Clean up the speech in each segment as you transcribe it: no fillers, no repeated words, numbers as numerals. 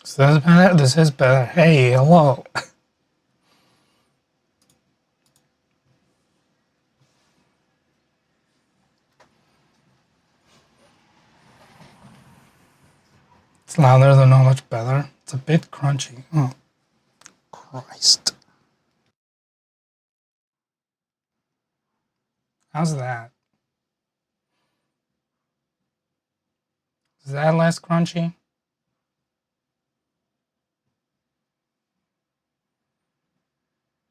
So this is better. This is better. Hey, hello. It's louder than not much better. It's a bit crunchy. Oh, Christ. How's that? Is that less crunchy?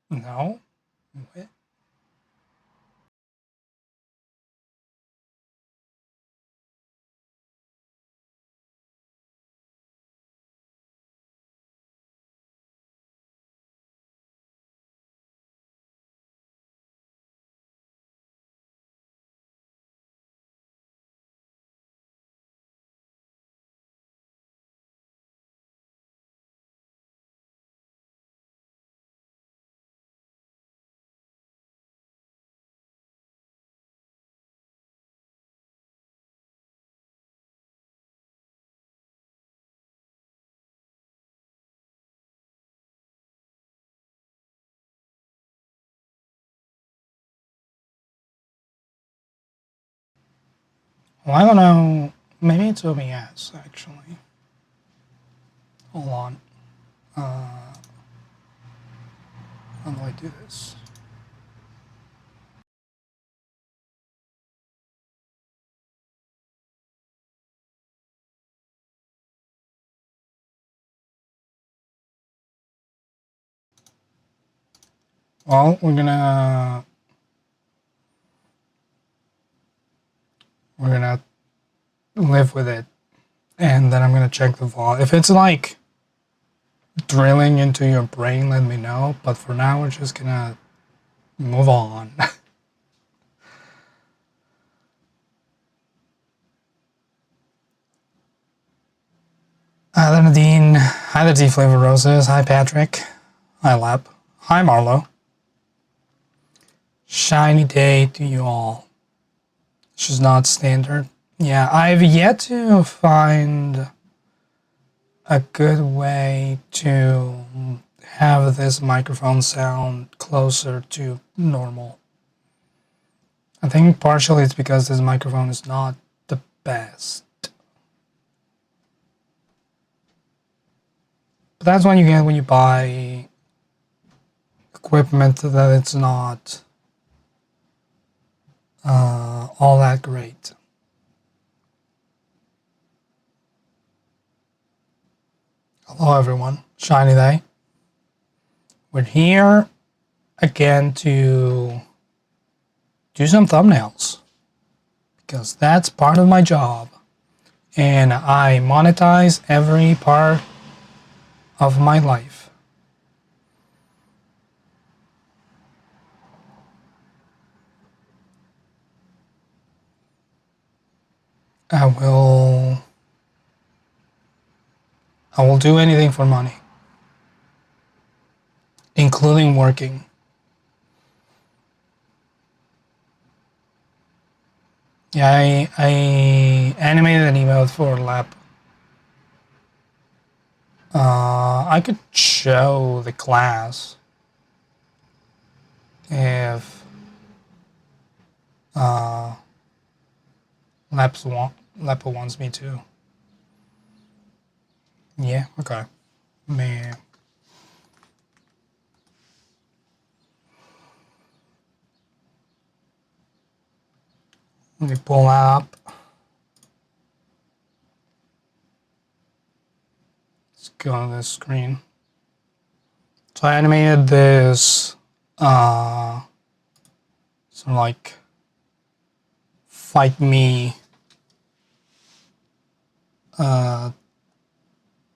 No? Wait. Well, I don't know. Maybe it's OBS, actually. Hold on. How do I do this? Well, we're gonna live with it, and then I'm gonna check the volume. If it's like drilling into your brain, let me know. But for now, we're just gonna move on. Hi there, Nadine. Hi there, Tea Flavor Roses. Hi, Patrick. Hi, Lap. Hi, Marlo. Shiny day to you all. She's not standard. Yeah, I've yet to find a good way to have this microphone sound closer to normal. I think partially it's because this microphone is not the best. But that's what you get when you buy equipment that it's not all that great. Hello, everyone. Shiny day. We're here again to do some thumbnails because that's part of my job, and I monetize every part of my life. I will do anything for money, including working. Yeah, I animated an emote for Lap. I could show the class if Lap wants me to. Yeah, okay. Man. Let me pull that up. Let's go on this screen. So I animated this sort of like fight me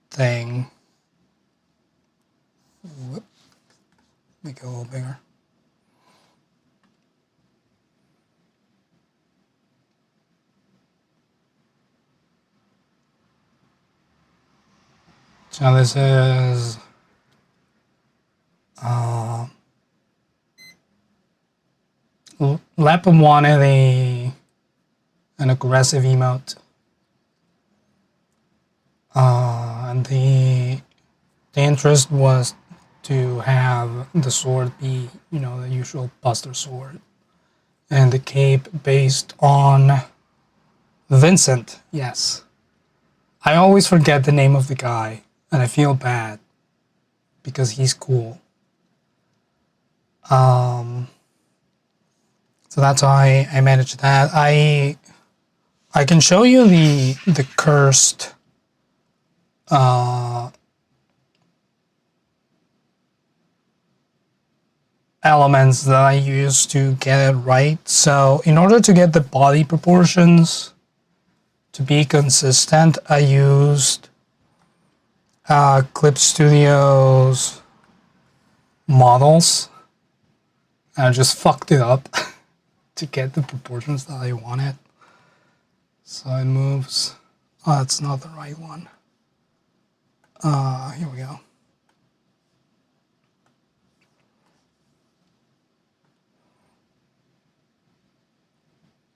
thing. Whoop. Make it a little bigger. So this is Lap wanted an aggressive emote, and the interest was to have the sword be, the usual Buster sword, and the cape based on Vincent. Yes, I always forget the name of the guy, and I feel bad because he's cool. So that's why I managed that. I can show you the cursed elements that I used to get it right. So in order to get the body proportions to be consistent, I used Clip Studios models. I just fucked it up to get the proportions that I wanted. So it moves. Oh, that's not the right one. Here we go.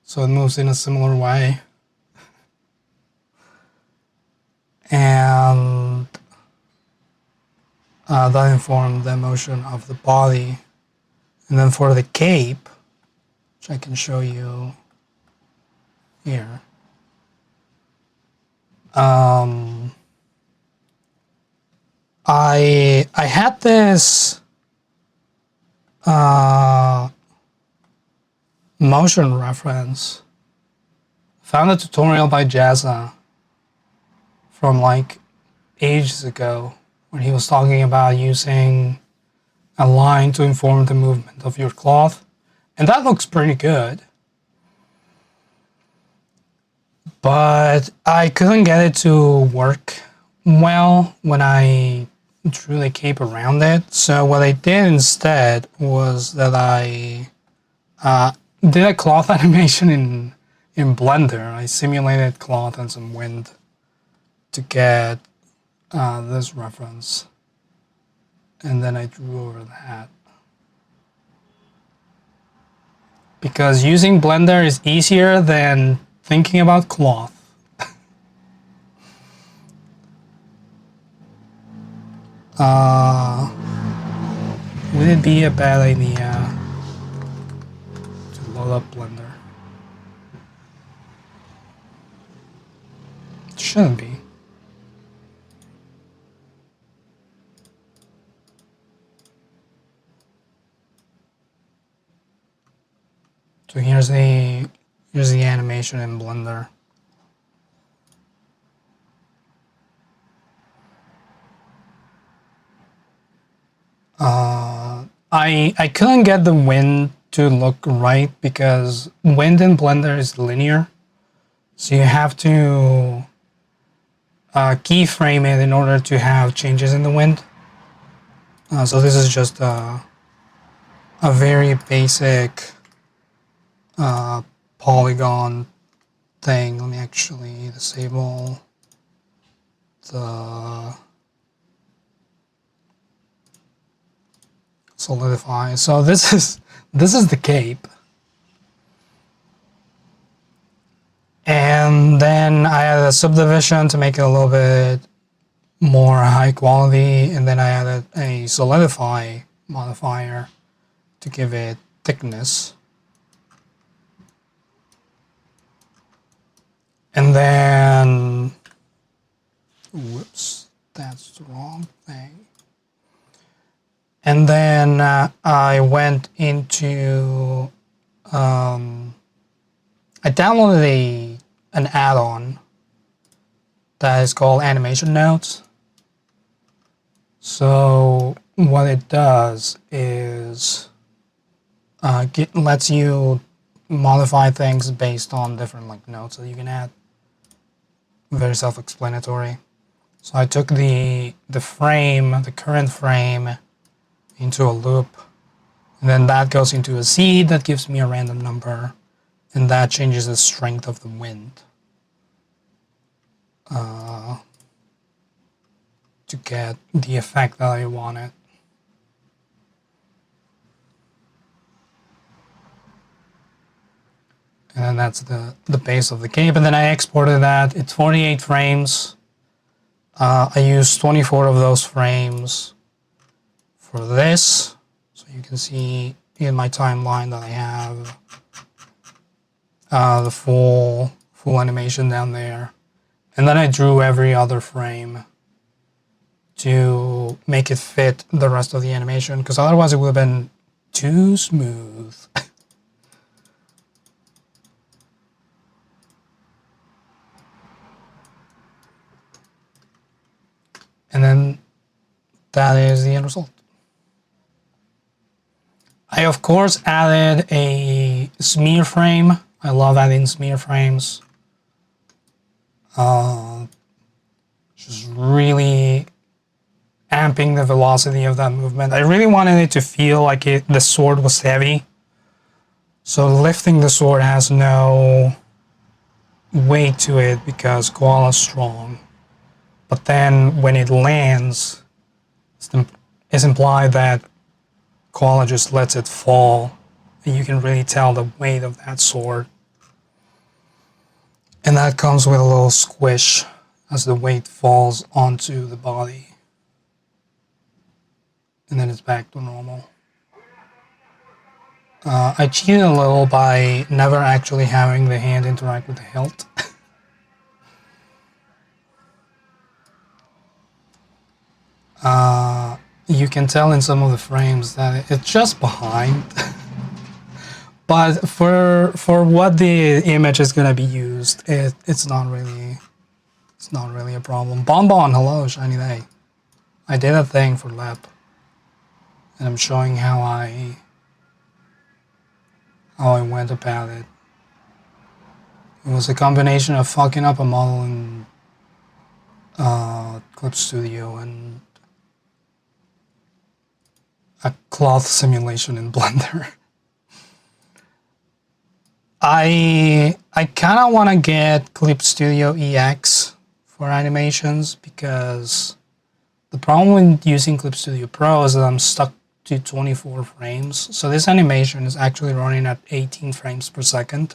So it moves in a similar way. And that informed the motion of the body. And then for the cape, which I can show you here, I had this motion reference. Found a tutorial by Jazza from like ages ago when he was talking about using a line to inform the movement of your cloth, and that looks pretty good. But I couldn't get it to work well when I drew the cape around it. So what I did instead was that I did a cloth animation in Blender. I simulated cloth and some wind to get this reference, and then I drew over that. Because using Blender is easier than thinking about cloth. Would it be a bad idea to load up Blender? It shouldn't be. So here's the animation in Blender. I couldn't get the wind to look right because wind in Blender is linear, so you have to keyframe it in order to have changes in the wind. So this is just a very basic polygon thing. Let me actually disable the solidify. So this is the cape, and then I added a subdivision to make it a little bit more high quality, and then I added a solidify modifier to give it thickness. And then, whoops, that's the wrong thing. And then I went into, I downloaded an add-on that is called Animation Notes. So what it does is lets you modify things based on different like notes that you can add. Very self-explanatory. So I took the current frame, into a loop, and then that goes into a seed that gives me a random number, and that changes the strength of the wind to get the effect that I wanted. And then that's the base of the cape, and then I exported that. It's 48 frames, I used 24 of those frames for this, so you can see in my timeline that I have the full animation down there, and then I drew every other frame to make it fit the rest of the animation, because otherwise it would have been too smooth. And then that is the end result. I of course added a smear frame. I love adding smear frames. Just really amping the velocity of that movement. I really wanted it to feel like the sword was heavy. So lifting the sword has no weight to it because Koala's strong. But then when it lands, it's implied that Koala just lets it fall. And you can really tell the weight of that sword. And that comes with a little squish as the weight falls onto the body. And then it's back to normal. I cheated a little by never actually having the hand interact with the hilt. You can tell in some of the frames that it's just behind. But for what the image is gonna be used, it's not really a problem. Bonbon, hello, shiny day. I did a thing for Lep, and I'm showing how I went about it. It was a combination of fucking up a model in Clip Studio and a cloth simulation in Blender. I kind of want to get Clip Studio EX for animations, because the problem with using Clip Studio Pro is that I'm stuck to 24 frames. So this animation is actually running at 18 frames per second,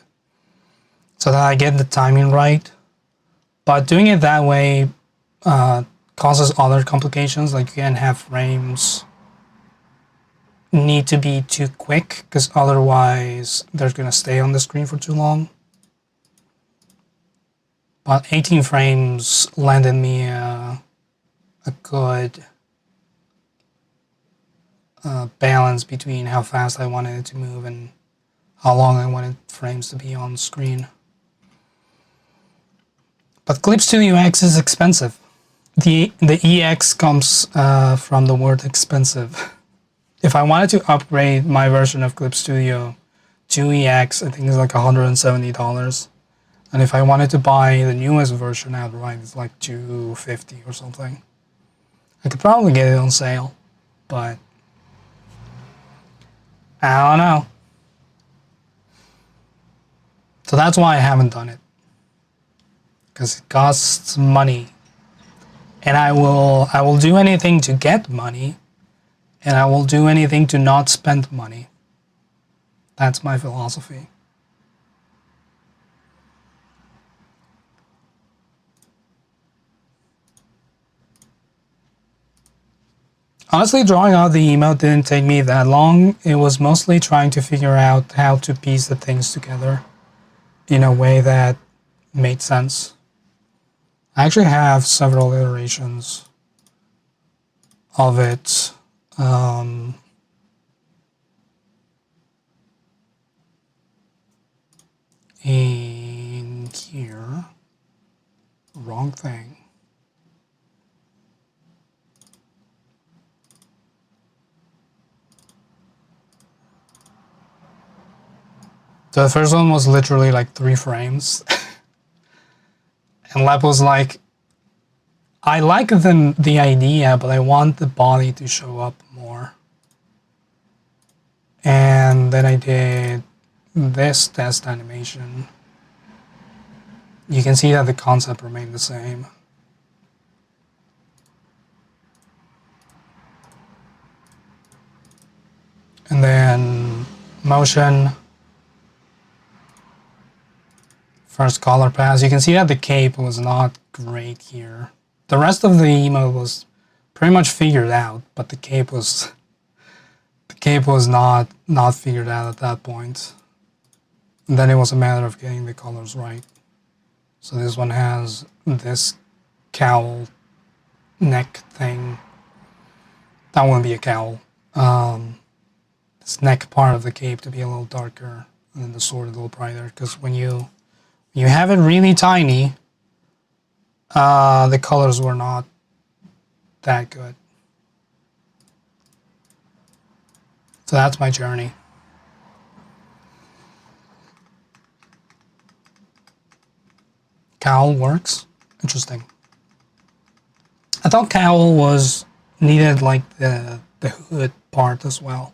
so that I get the timing right. But doing it that way causes other complications, like you can't have frames need to be too quick, because otherwise they're going to stay on the screen for too long. But 18 frames landed me a good balance between how fast I wanted it to move and how long I wanted frames to be on screen. But Clip Studio X is expensive. The EX comes from the word expensive. If I wanted to upgrade my version of Clip Studio to EX, I think it's like $170. And if I wanted to buy the newest version outright, it's like $250 or something. I could probably get it on sale, but I don't know. So that's why I haven't done it, because it costs money, and I will do anything to get money, and I will do anything to not spend money. That's my philosophy. Honestly, drawing out the emote didn't take me that long. It was mostly trying to figure out how to piece the things together in a way that made sense. I actually have several iterations of it. In here, wrong thing. So the first one was literally like 3 frames. And Lep was like, I like the idea, but I want the body to show up more. And then I did this test animation. You can see that the concept remained the same. And then motion. First color pass. You can see that the cape was not great here. The rest of the emote was pretty much figured out, but the cape was not figured out at that point. And then it was a matter of getting the colors right. So this one has this cowl neck thing. That wouldn't be a cowl. This neck part of the cape to be a little darker, and then the sword a little brighter. Because when you have it really tiny, the colors were not that good. So that's my journey. Cowl works. Interesting. I thought cowl was needed like the hood part as well.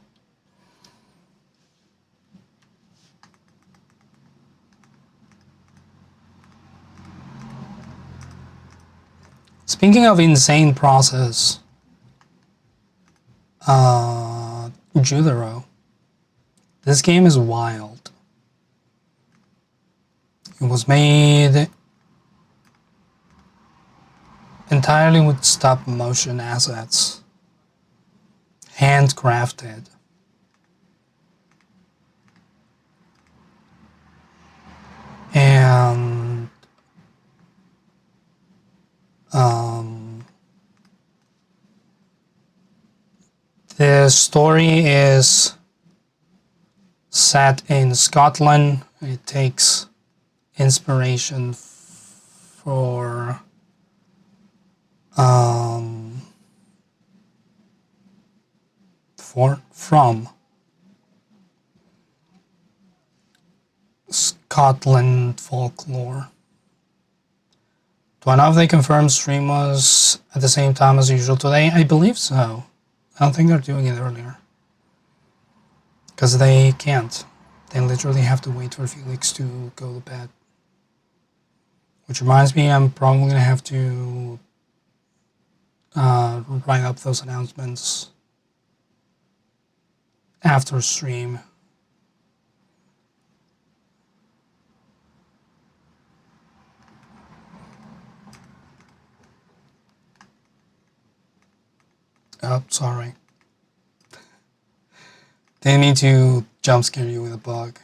Speaking of insane process, Jutaro. This game is wild. It was made entirely with stop motion assets, handcrafted. And the story is set in Scotland. It takes inspiration from Scotland folklore. Do I know if they confirmed stream was at the same time as usual today? I believe so. I don't think they're doing it earlier. Because they can't. They literally have to wait for Felix to go to bed. Which reminds me, I'm probably going to have to write up those announcements after stream. Oh, sorry. Didn't mean to jump scare you with a bug.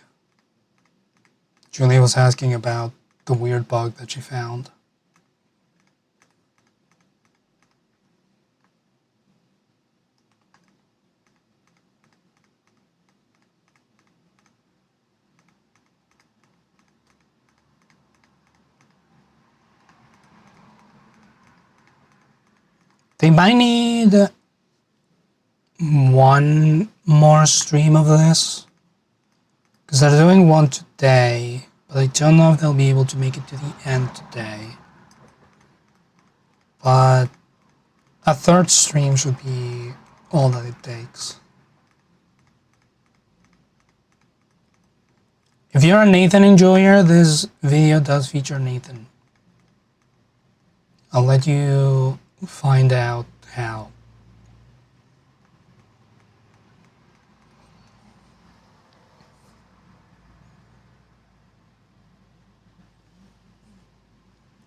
Julie was asking about the weird bug that she found. They might need one more stream of this, because they're doing one today, but I don't know if they'll be able to make it to the end today. But a third stream should be all that it takes. If you're a Nathan enjoyer, this video does feature Nathan. I'll let you find out how.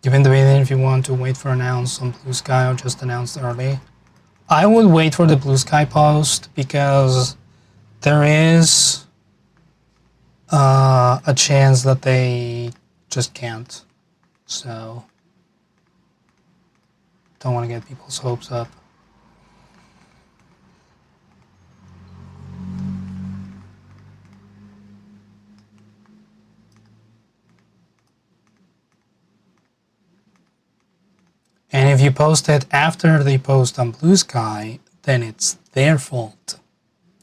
Given the debating if you want to wait for announce on Blue Sky or just announce early. I would wait for the Blue Sky post because there is a chance that they just can't. So don't want to get people's hopes up. And if you post it after they post on Blue Sky, then it's their fault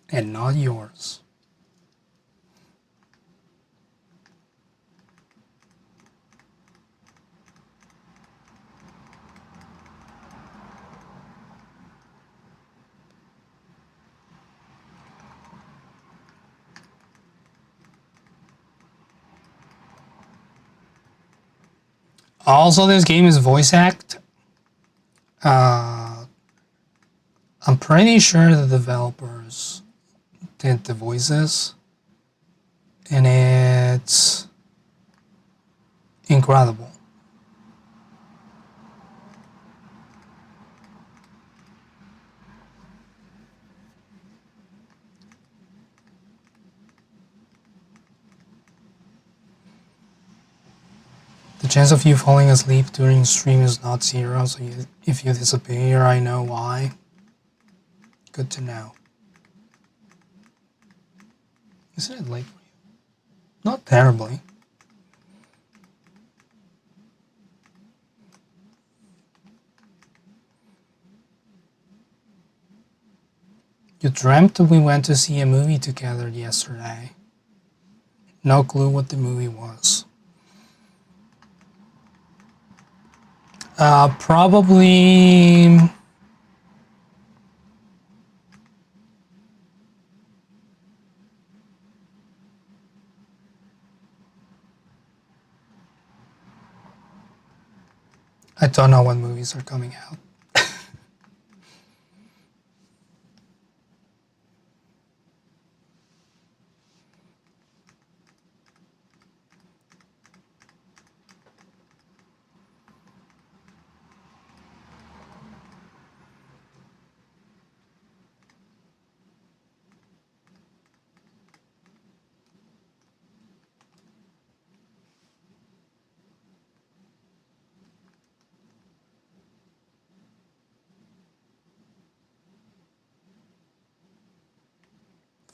and not yours. Also, this game is voice act. I'm pretty sure the developers did the voices, and it's incredible. The chance of you falling asleep during stream is not zero, so if you disappear, I know why. Good to know. Isn't it late for you? Not terribly. You dreamt we went to see a movie together yesterday. No clue what the movie was. Probably... I don't know what movies are coming out.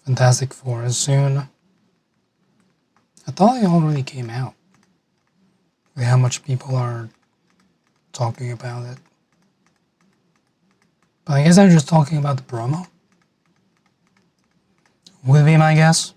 Fantastic Four is soon. I thought it already came out. With how much people are talking about it. But I guess they're just talking about the promo. Would be my guess.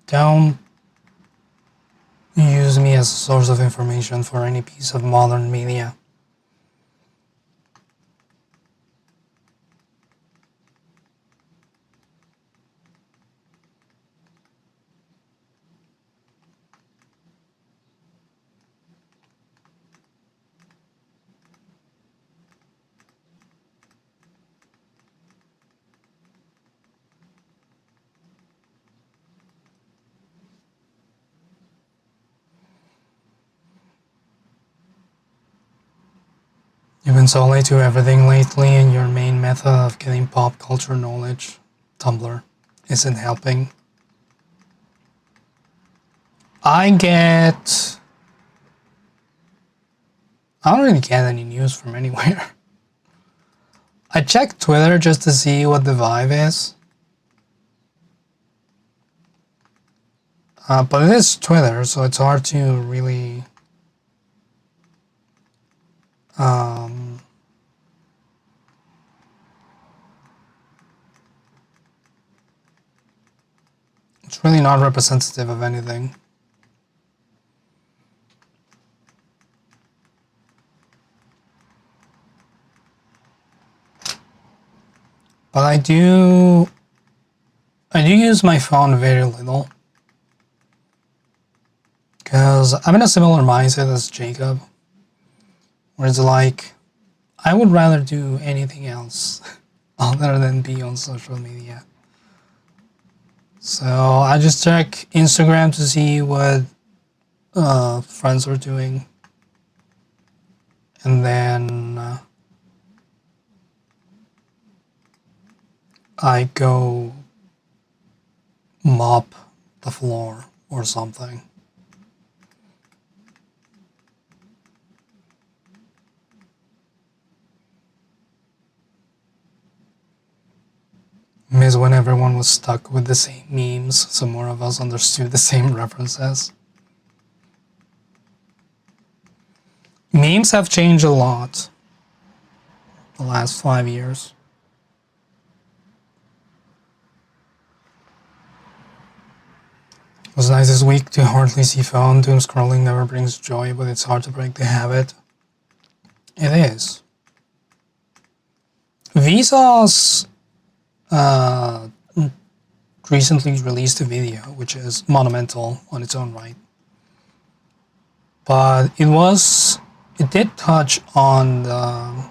Don't use me as a source of information for any piece of modern media. You've been so late to everything lately, and your main method of getting pop culture knowledge, Tumblr, isn't helping. I don't really get any news from anywhere. I check Twitter just to see what the vibe is. But it is Twitter, so it's hard to really it's really not representative of anything. But I do use my phone very little. Because I'm in a similar mindset as Jacob. Where it's like, I would rather do anything else other than be on social media. So I just check Instagram to see what friends are doing. And then I go mop the floor or something. Miss when everyone was stuck with the same memes, so more of us understood the same references. Memes have changed a lot the last 5 years. It was nice this week to hardly see phone. Doom scrolling never brings joy, but it's hard to break the habit. It is. Vsauce recently released a video, which is monumental on its own right. But it did touch on the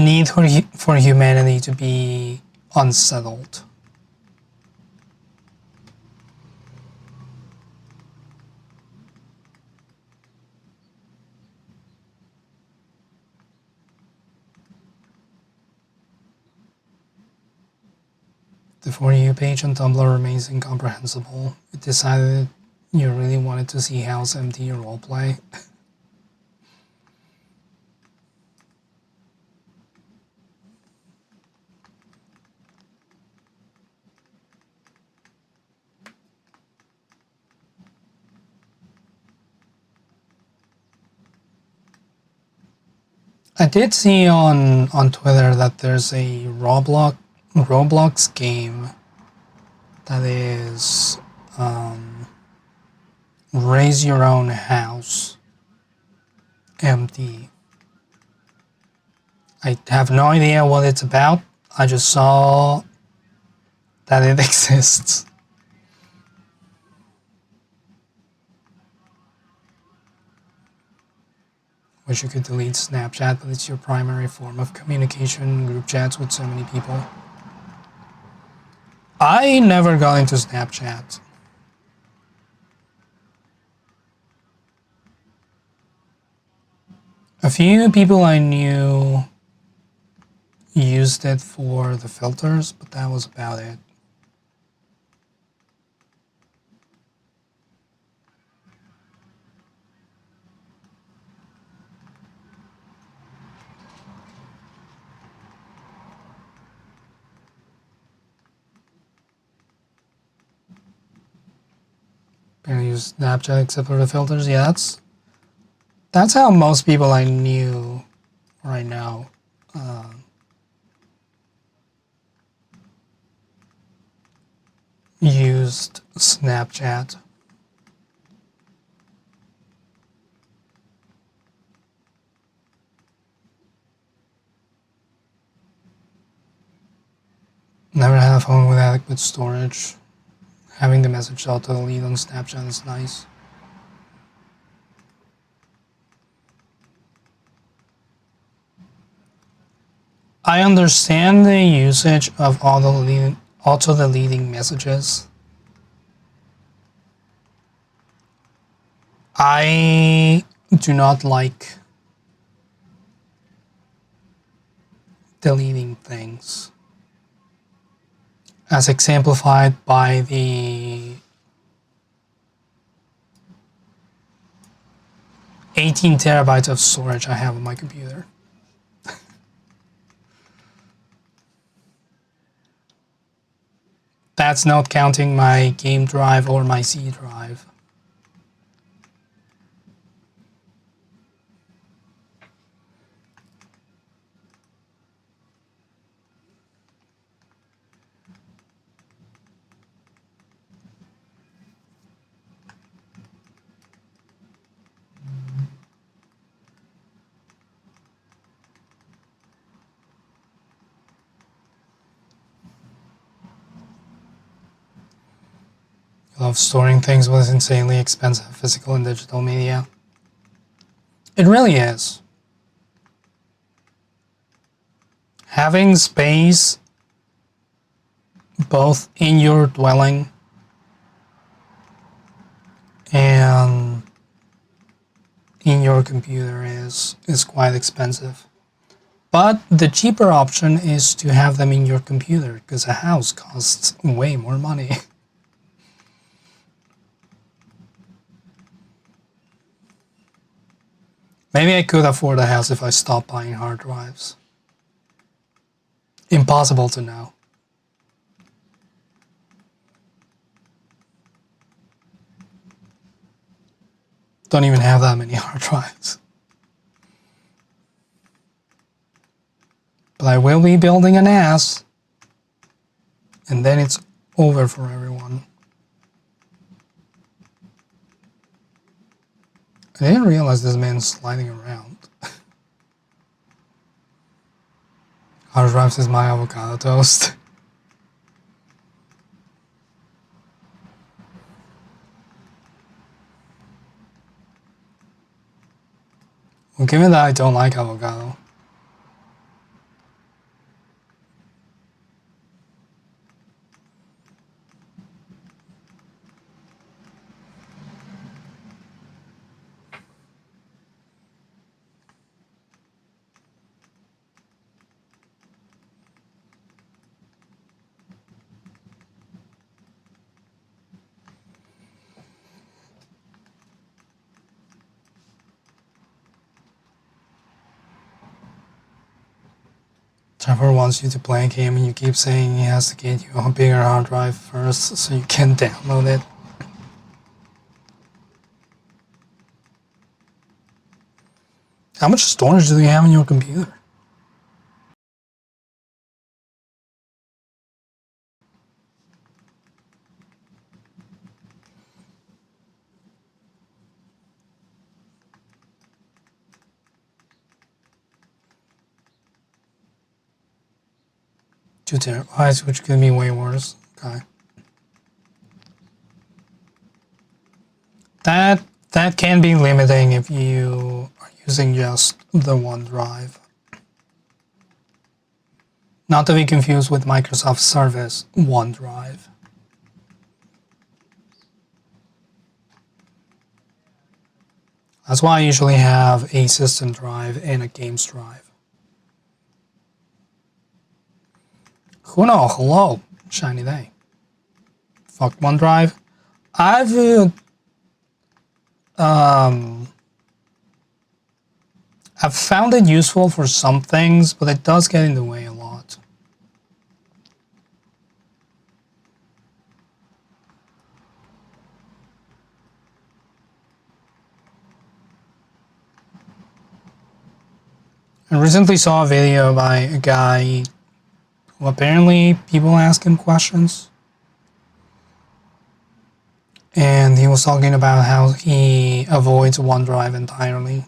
need for humanity to be unsettled. The For You page on Tumblr remains incomprehensible. It decided you really wanted to see House empty roleplay. I did see on Twitter that there's a Roblox game that is raise your own house empty. I have no idea what it's about. I just saw that it exists. Wish you could delete Snapchat, but it's your primary form of communication, group chats with so many people. I never got into Snapchat. A few people I knew used it for the filters, but that was about it. I use Snapchat except for the filters. Yeah, that's how most people I knew right now used Snapchat. Never had a phone with adequate storage. Having the message auto-delete on Snapchat is nice. I understand the usage of auto-deleting messages. I do not like deleting things, as exemplified by the 18 terabytes of storage I have on my computer. That's not counting my game drive or my C drive. I love storing things with insanely expensive physical and digital media. It really is. Having space both in your dwelling and in your computer is quite expensive. But the cheaper option is to have them in your computer, because a house costs way more money. Maybe I could afford a house if I stopped buying hard drives. Impossible to know. Don't even have that many hard drives. But I will be building an NAS, and then it's over for everyone. I didn't realize this man's sliding around. Hard drives is my avocado toast. Well, given that I don't like avocado, Trevor wants you to play a game and you keep saying he has to get you a bigger hard drive first so you can download it. How much storage do you have on your computer? Two terabytes, which could be way worse. Okay. That can be limiting if you are using just the OneDrive. Not to be confused with Microsoft Service OneDrive. That's why I usually have a system drive and a games drive. Hello, shiny day. Fuck OneDrive. I've found it useful for some things, but it does get in the way a lot. I recently saw a video by a guy who apparently people ask him questions. And he was talking about how he avoids OneDrive entirely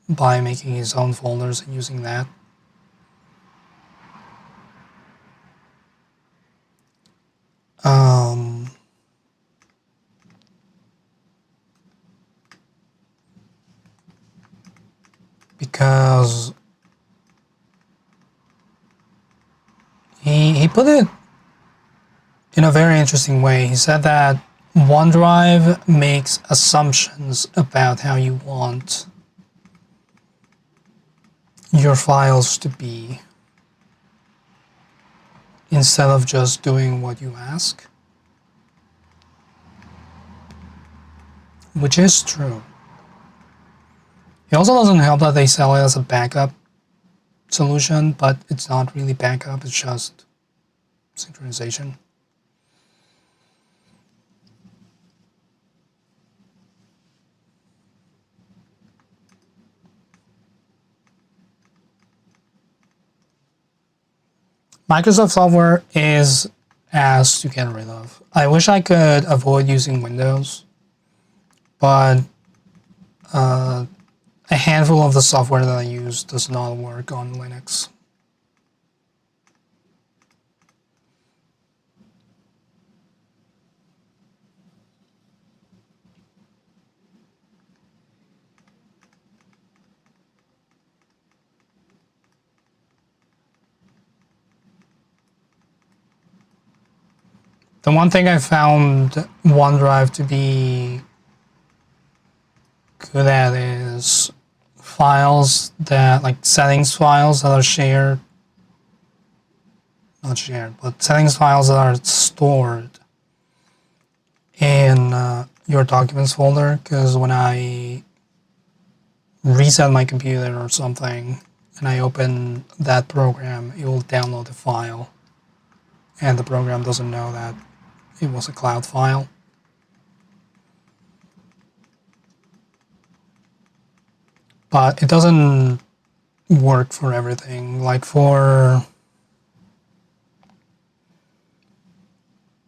by making his own folders and using that. Because he put it in a very interesting way. He said that OneDrive makes assumptions about how you want your files to be instead of just doing what you ask, which is true. It also doesn't help that they sell it as a backup solution, but it's not really backup, it's just synchronization. Microsoft software is ass to get rid of. I wish I could avoid using Windows, but a handful of the software that I use does not work on Linux. The one thing I found OneDrive to be good at is files that, like settings files that are shared, not shared, but settings files that are stored in your documents folder, because when I reset my computer or something and I open that program, it will download the file and the program doesn't know that it was a cloud file. But it doesn't work for everything. Like for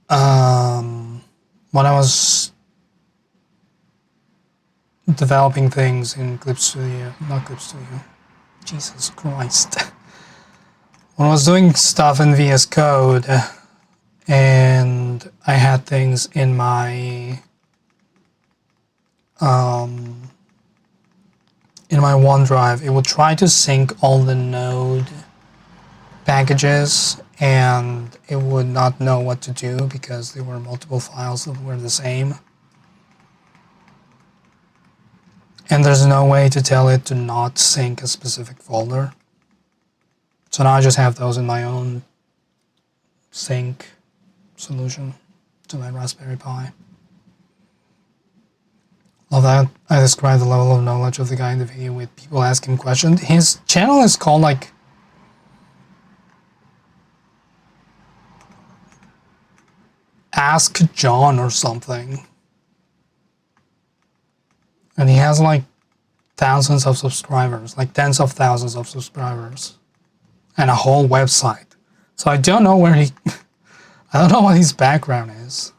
when I was developing things in Clip Studio, not Clip Studio, Jesus Christ. When I was doing stuff in VS Code and I had things in my OneDrive, it would try to sync all the node packages and it would not know what to do because there were multiple files that were the same. And there's no way to tell it to not sync a specific folder. So now I just have those in my own sync solution to my Raspberry Pi. Love that. I described the level of knowledge of the guy in the video with people asking questions. His channel is called like Ask John or something. And he has like thousands of subscribers, like tens of thousands of subscribers, and a whole website. So I don't know where he, I don't know what his background is.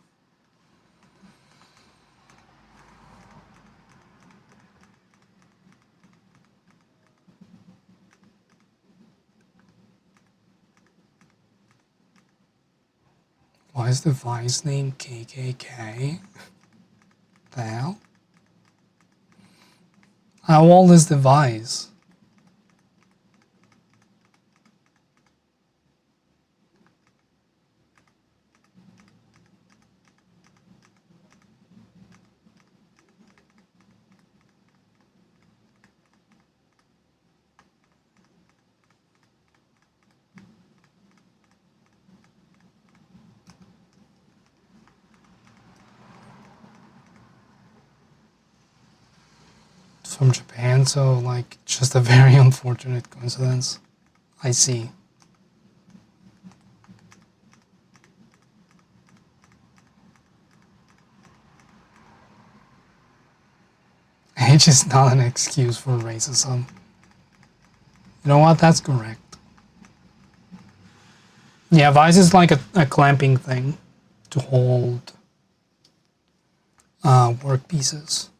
Why is the device name KKK? The hell? How old is the device? From Japan, so like just a very unfortunate coincidence. I see. Age is not an excuse for racism. You know what? That's correct. Yeah, Vice is like a clamping thing to hold work pieces.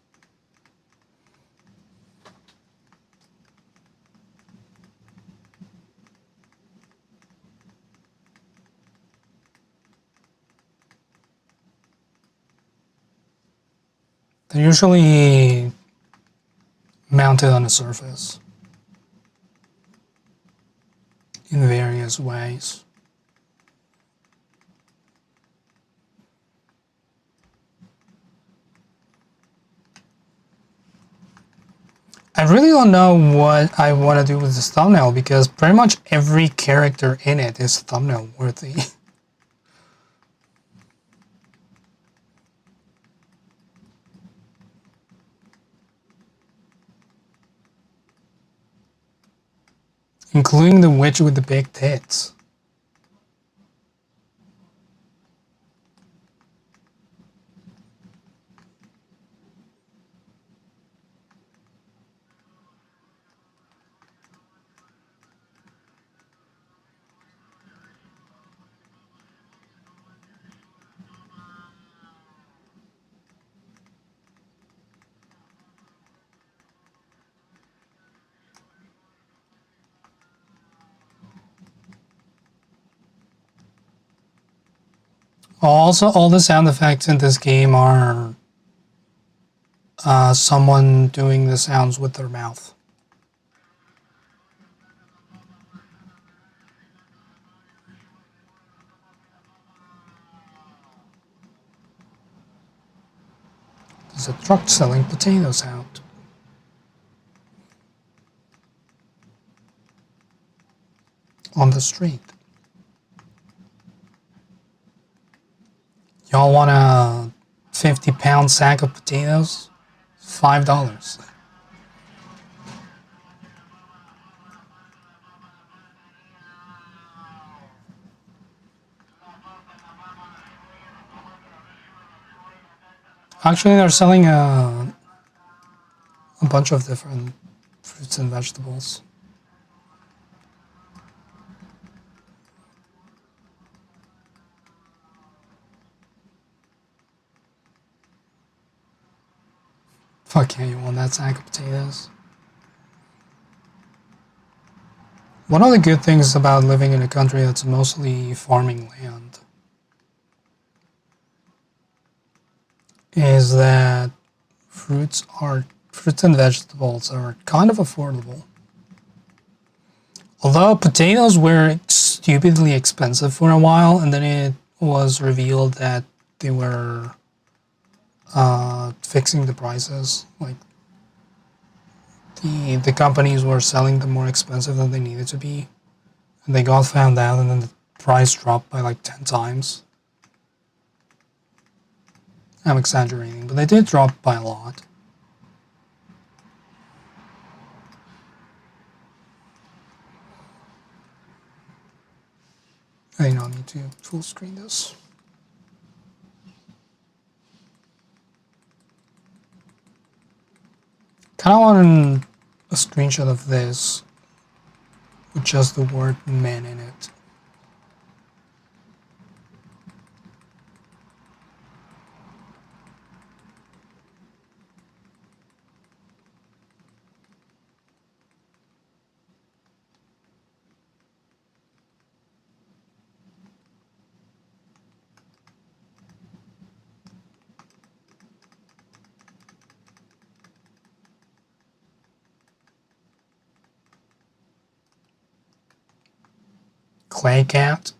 They're usually mounted on a surface in various ways. I really don't know what I want to do with this thumbnail because pretty much every character in it is thumbnail worthy. Including the witch with the big tits. Also, all the sound effects in this game are someone doing the sounds with their mouth. There's a truck selling potatoes out. On the street. Y'all want a 50-pound sack of potatoes? $5. Actually, they're selling a bunch of different fruits and vegetables. Fuck yeah, you want that sack of potatoes? One of the good things about living in a country that's mostly farming land is that fruits and vegetables are kind of affordable. Although potatoes were stupidly expensive for a while, and then it was revealed that they were fixing the prices. Like the companies were selling them more expensive than they needed to be, and they got found out, and then the price dropped by like 10 times. I'm exaggerating, but they did drop by a lot. I do not need to full screen this. Kind of want a screenshot of this with just the word men in it. Clay cat.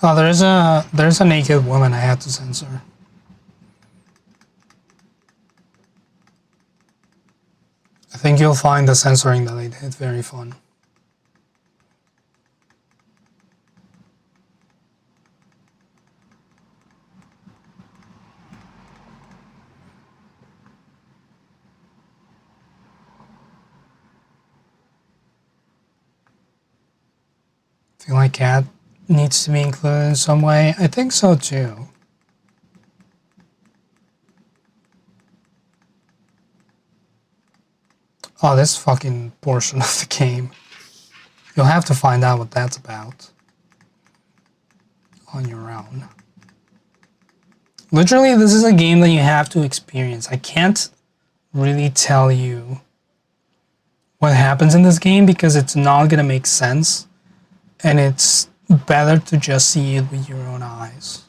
Oh, there's a naked woman I had to censor. I think you'll find the censoring that I did very fun. Feel like cat needs to be included in some way? I think so too. Oh, this fucking portion of the game. You'll have to find out what that's about on your own. Literally, this is a game that you have to experience. I can't really tell you what happens in this game because it's not gonna make sense, and it's better to just see it with your own eyes.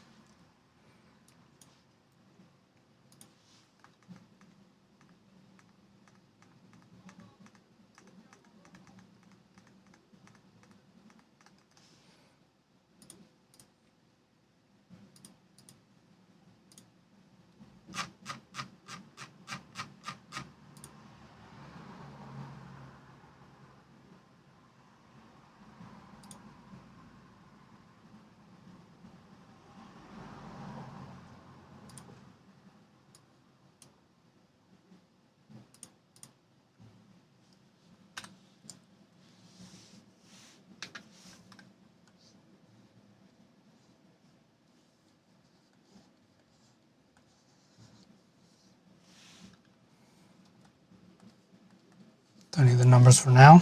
Don't need the numbers for now.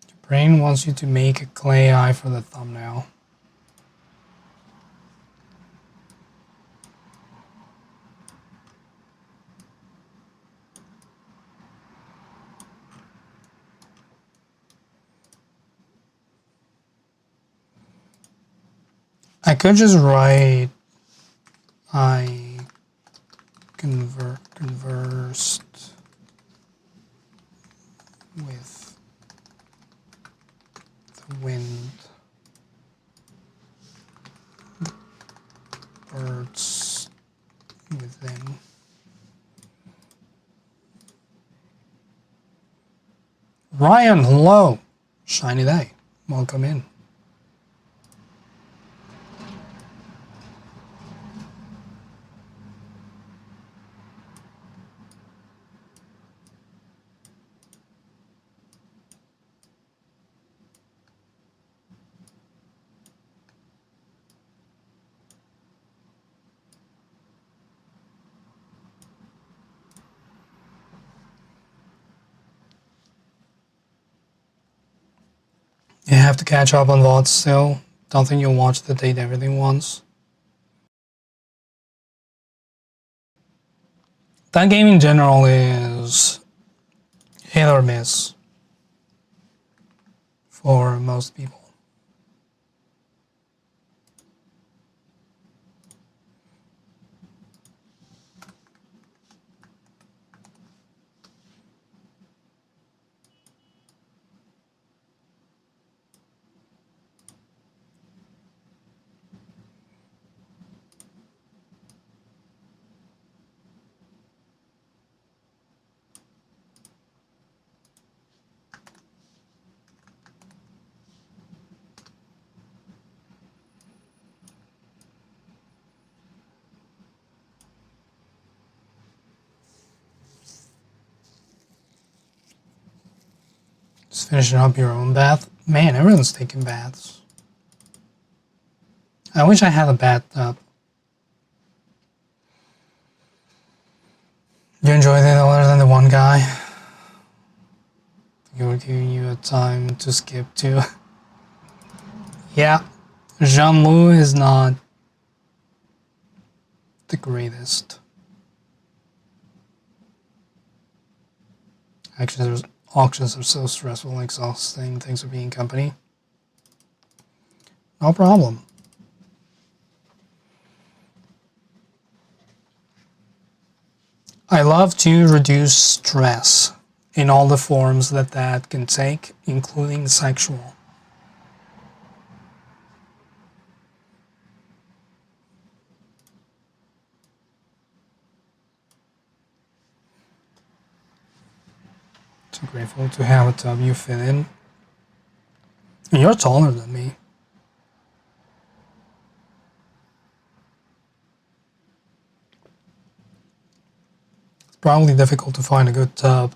Your brain wants you to make a clay eye for the thumbnail. I could just write I conversed with the wind, the birds within. Ryan, hello. Shiny day. Welcome in. You have to catch up on VODs still. Don't think you'll watch the Date Everything once. That game in general is hit or miss for most people. Just finishing up your own bath. Man, everyone's taking baths. I wish I had a bathtub. You enjoyed it other than the one guy? You were giving you a time to skip to. Yeah, Jean-Loup is not the greatest. Auctions are so stressful and exhausting. Thanks for being company. No problem. I love to reduce stress in all the forms that can take, including sexual. So grateful to have a tub you fit in. And you're taller than me. It's probably difficult to find a good tub.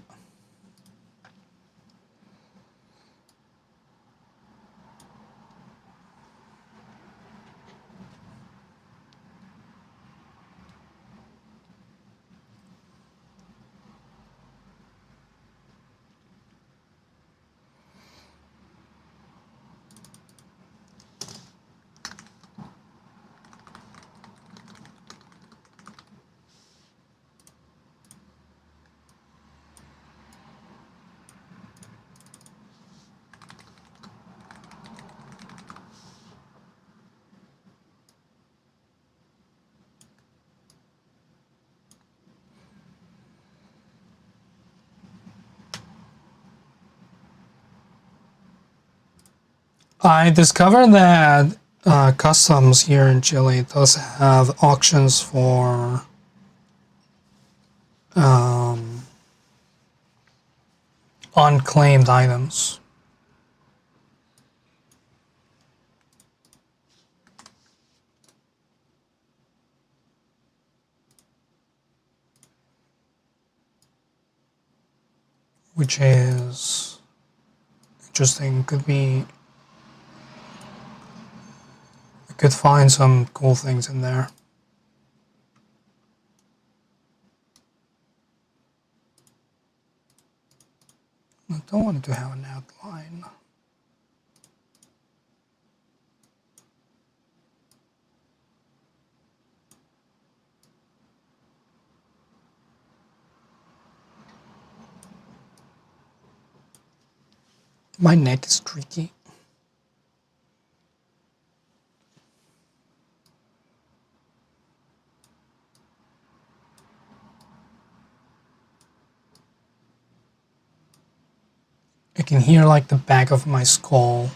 I discovered that customs here in Chile does have auctions for unclaimed items. Which is interesting. Could find some cool things in there. I don't want it to have an outline. My neck is tricky. I can hear like the back of my skull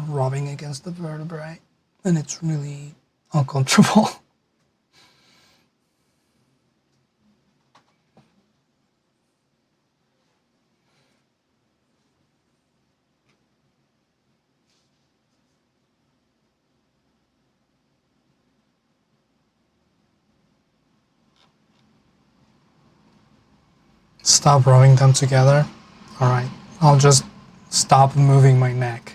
rubbing against the vertebrae, and it's really uncomfortable. Stop rubbing them together. Alright, I'll just stop moving my neck.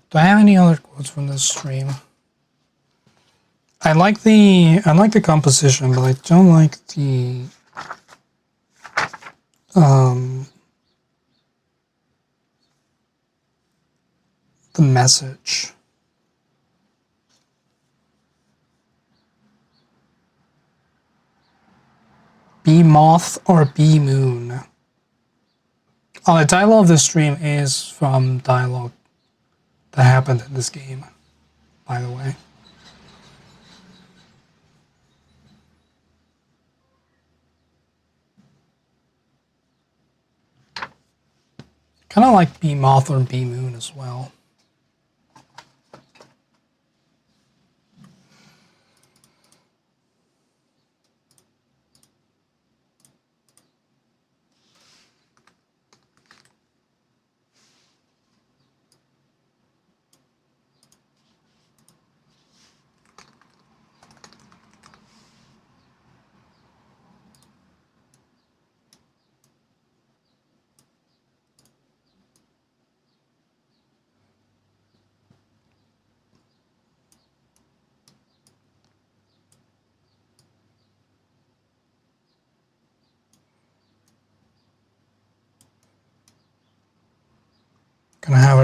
Do I have any other quotes from this stream? I like the composition, but I don't like the message. Bee moth or bee moon? Oh, the title of the stream is from dialogue that happened in this game, by the way. Kind of like bee moth or bee moon as well.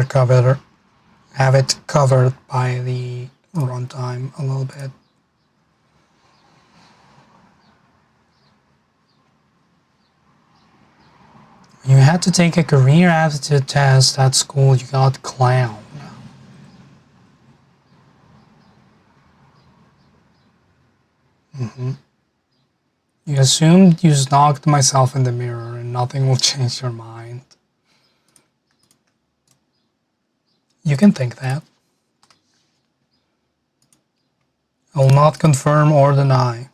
have it covered by the runtime a little bit. You had to take a career aptitude test at school, you got clown. You assumed you snogged myself in the mirror and nothing will change your mind. You can think that. I will not confirm or deny.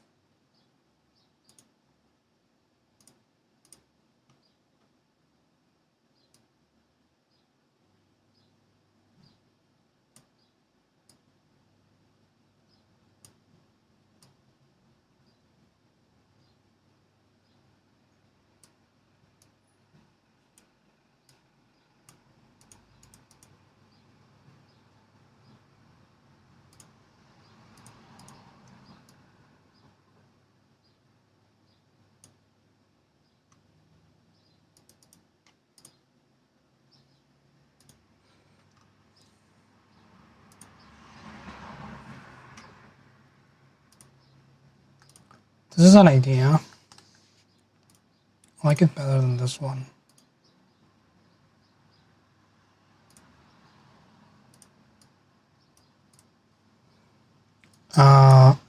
This is an idea. I like it better than this one.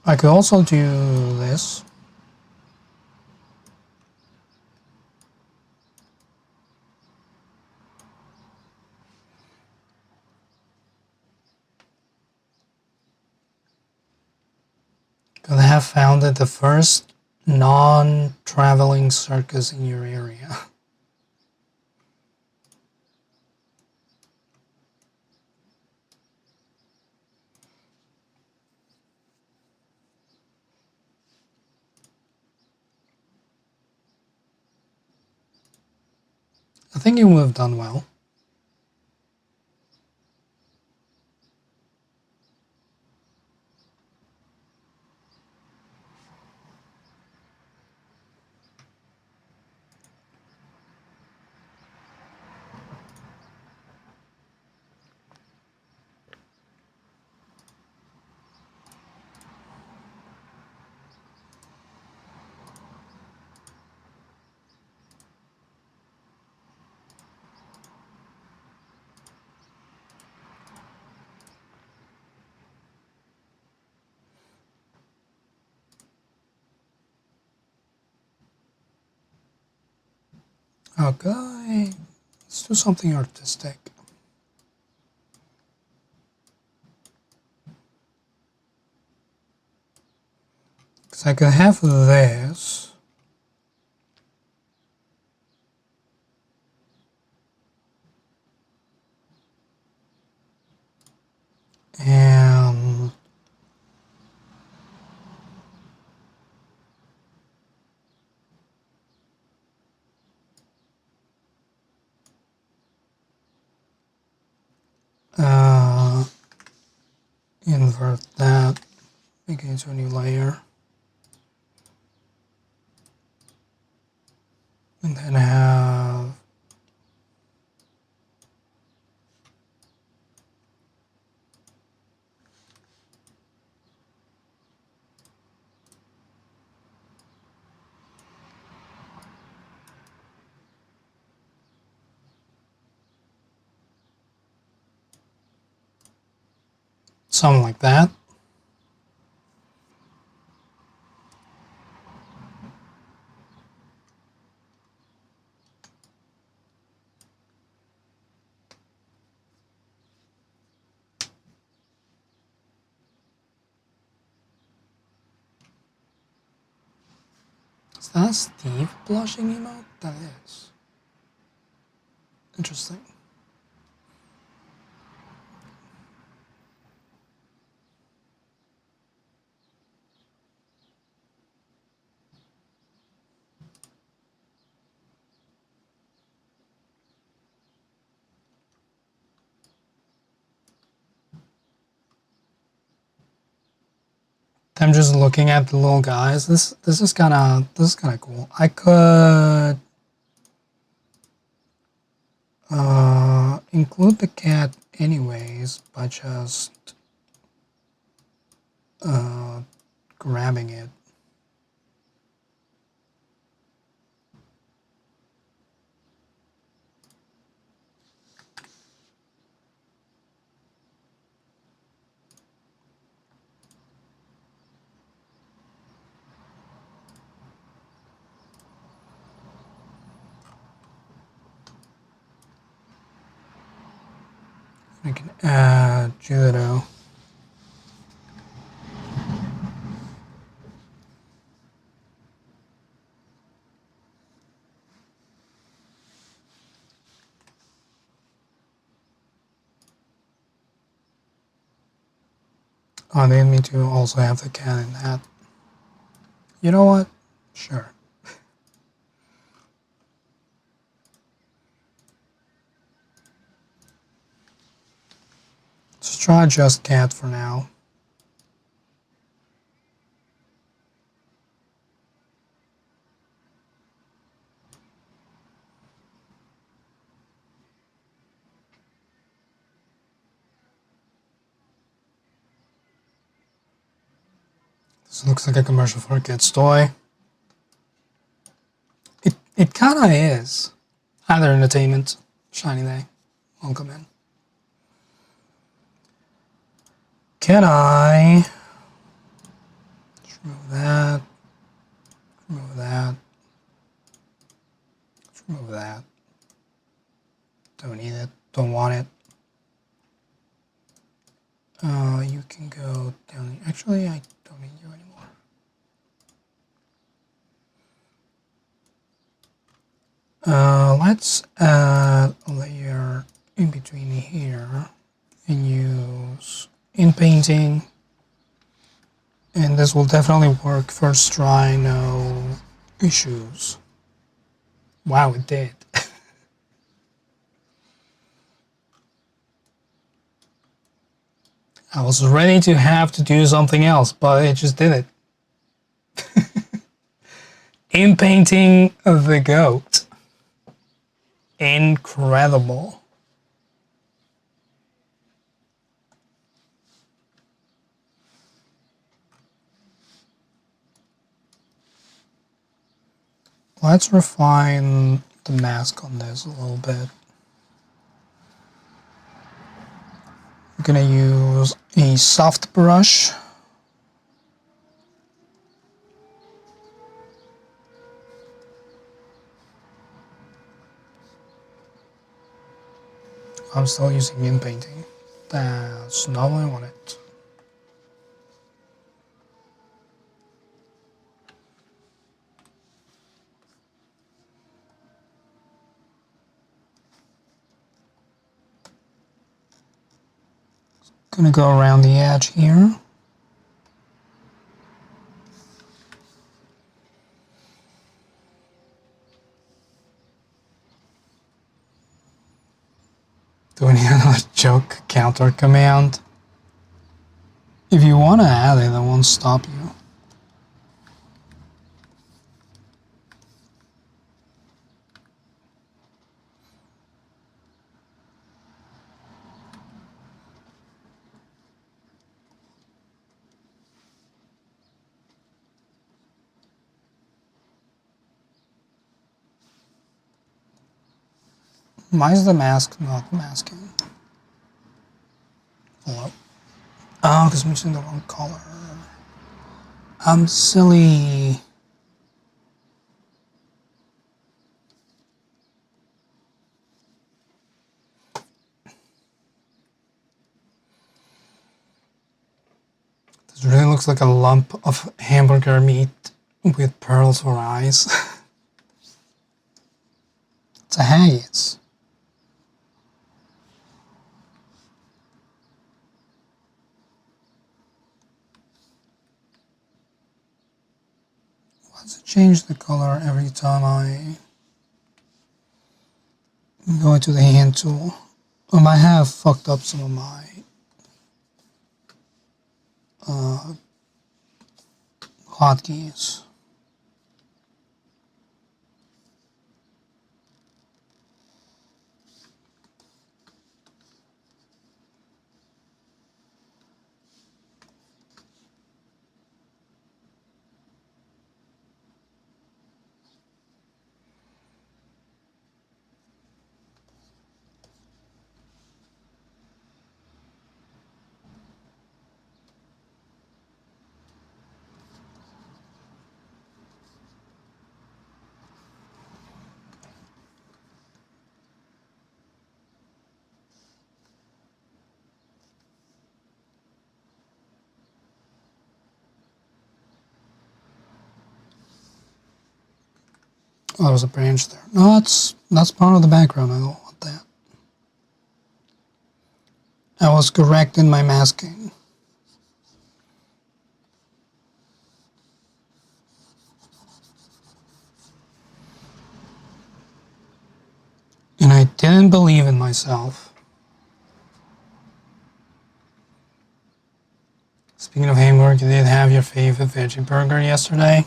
I could also do this. Could have founded the first non-traveling circus in your area. I think you would have done well. Okay, let's do something artistic. Because I could have this. And invert that, make it into a new layer. And then have something like that. Is that a Steve blushing emote? That is. Interesting. I'm just looking at the little guys. This is kind of cool. I could include the cat anyways by just grabbing it. I can add judo. Oh, they need me to also have the cat in that. You know what? Sure. Let's try just cat for now. This looks like a commercial for a kid's toy. It kinda is. Hi there, entertainment. Shiny day. Welcome in. Can I let's remove that? Remove that. Let's remove that. Don't need it. Don't want it. You can go down. Actually, I don't need you anymore. Let's add a layer in between here and use in painting. And this will definitely work first try, no issues. Wow, it did. I was ready to have to do something else, but it just did it. In painting the goat. Incredible. Let's refine the mask on this a little bit. I'm gonna use a soft brush. I'm still using in painting. That's not what I wanted. Gonna go around the edge here. Do we need another joke counter command? If you want to add it, I won't stop you. Why is the mask not masking? Hello? Oh, because I'm using the wrong color. I'm silly. This really looks like a lump of hamburger meat with pearls for eyes. It's a haggis. Why does it change the color every time I go into the hand tool? I might have fucked up some of my hotkeys. Oh, there was a branch there. No, that's part of the background. I don't want that. I was correct in my masking. And I didn't believe in myself. Speaking of hamburger, you did have your favorite veggie burger yesterday.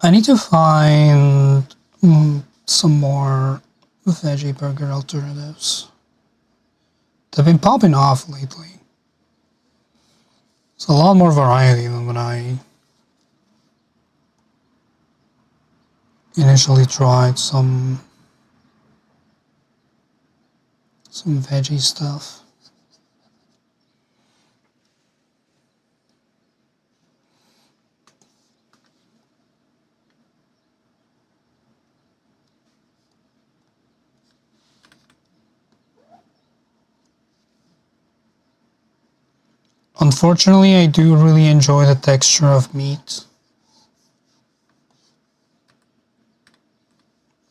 I need to find some more veggie burger alternatives. They've been popping off lately. It's a lot more variety than when I initially tried some veggie stuff. Unfortunately, I do really enjoy the texture of meat.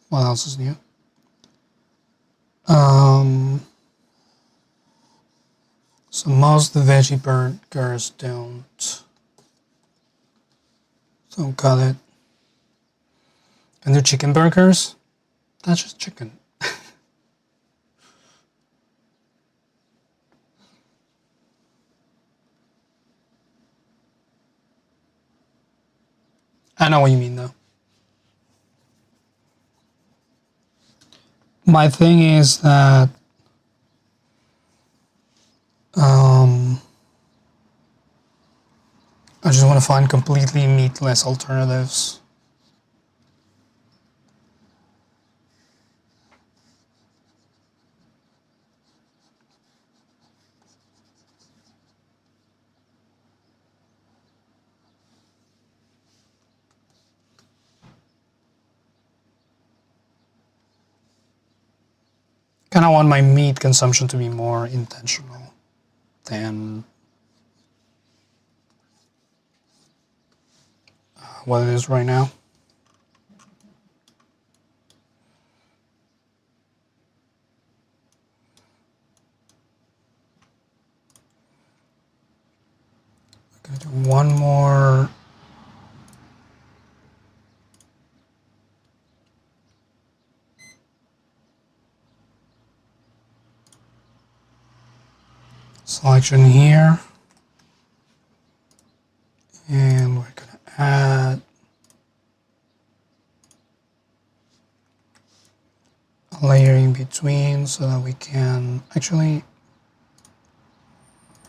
What else is new? So most of the veggie burgers don't cut it. And the chicken burgers, that's just chicken. I know what you mean though. My thing is that I just want to find completely meatless alternatives. Kind of want my meat consumption to be more intentional than what it is right now. I'm gonna do one more. Selection here. And we're gonna add a layer in between so that we can actually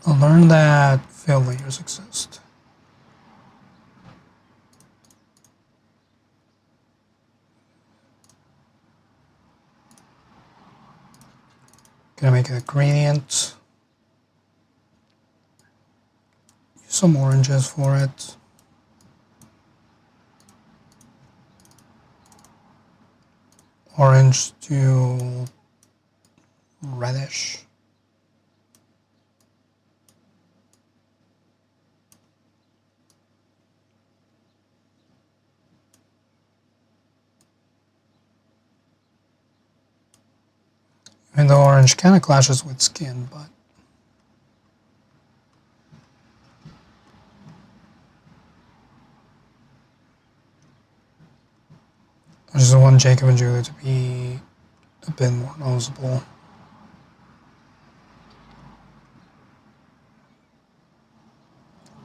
learn that fill layers exist. Gonna make a gradient. Use some oranges for it. Orange to reddish. And the orange kind of clashes with skin, but I just want Jacob and Julia to be a bit more noticeable.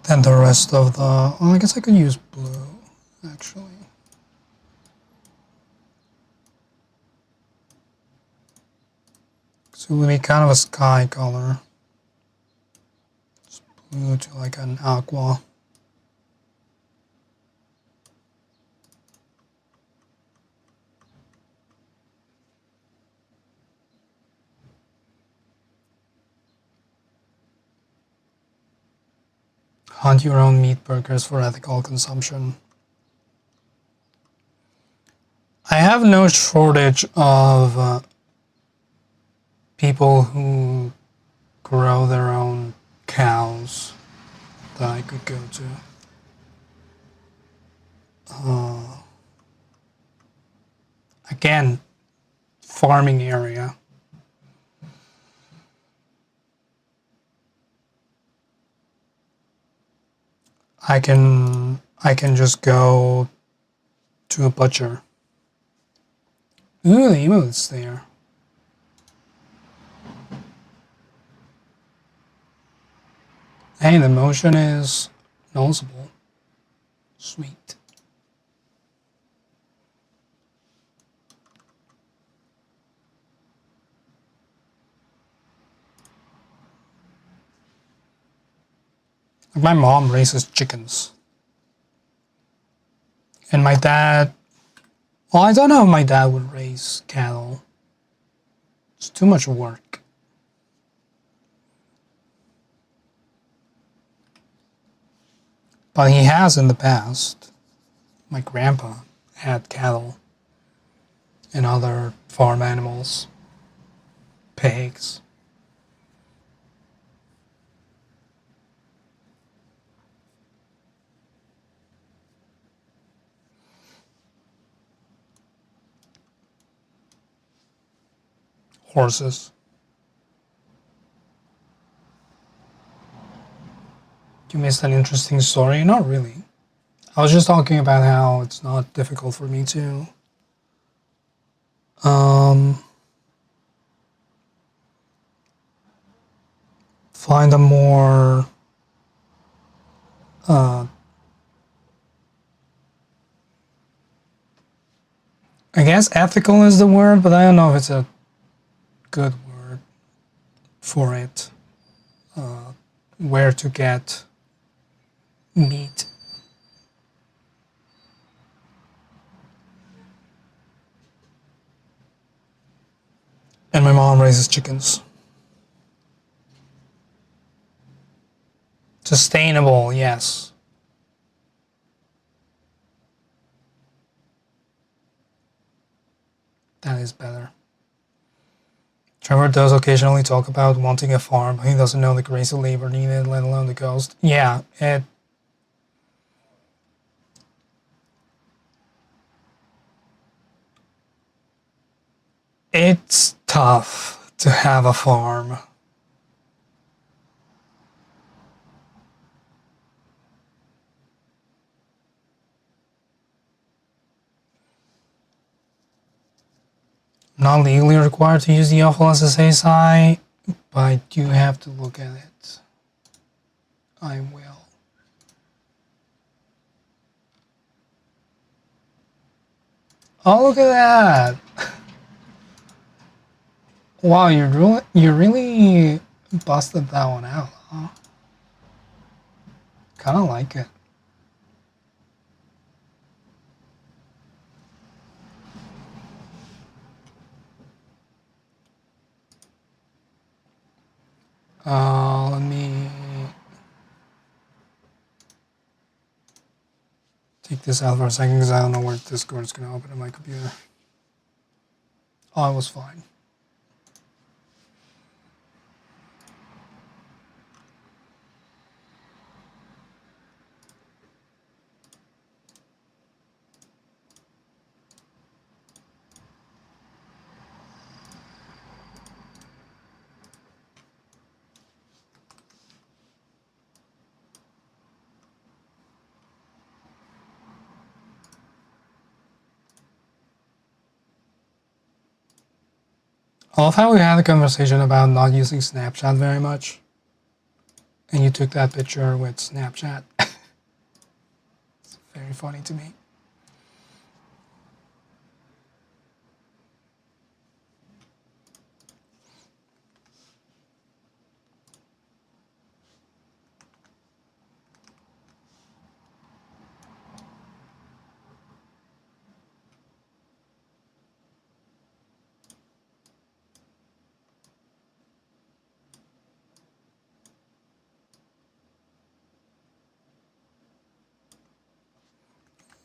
Than the rest of the... Well, I guess I could use blue, actually. So it would be kind of a sky color. Just blue to like an aqua. Hunt your own meat burgers for ethical consumption. I have no shortage of people who grow their own cows that I could go to. Again, farming area. I can just go to a butcher. Ooh, the emote's there. Hey, the motion is noticeable. Sweet. My mom raises chickens. And my dad, well, I don't know if my dad would raise cattle. It's too much work. But he has in the past. My grandpa had cattle and other farm animals, pigs. Horses. You missed an interesting story? Not really. I was just talking about how it's not difficult for me to um, find a more I guess ethical is the word, but I don't know if it's a good word for it. Where to get meat. And my mom raises chickens. Sustainable, yes. That is better. Trevor does occasionally talk about wanting a farm, but he doesn't know the crazy labor needed, let alone the cost. Yeah, it's tough to have a farm. Not legally required to use the awful SSA, but I do have to look at it. I will. Oh, look at that! Wow, you really busted that one out, huh? Kind of like it. Let me take this out for a second because I don't know where Discord is going to open on my computer. Oh, it was fine. I love how we had a conversation about not using Snapchat very much, and you took that picture with Snapchat. It's very funny to me.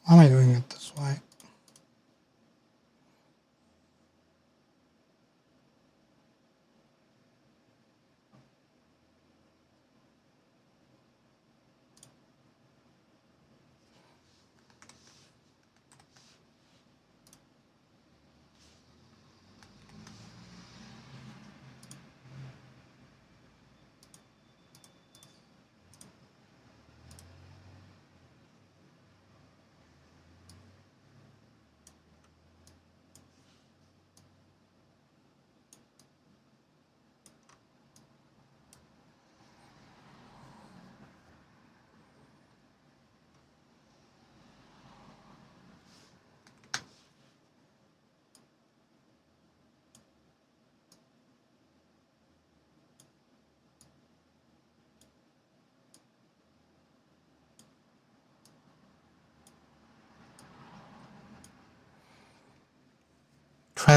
Why am I doing it this way?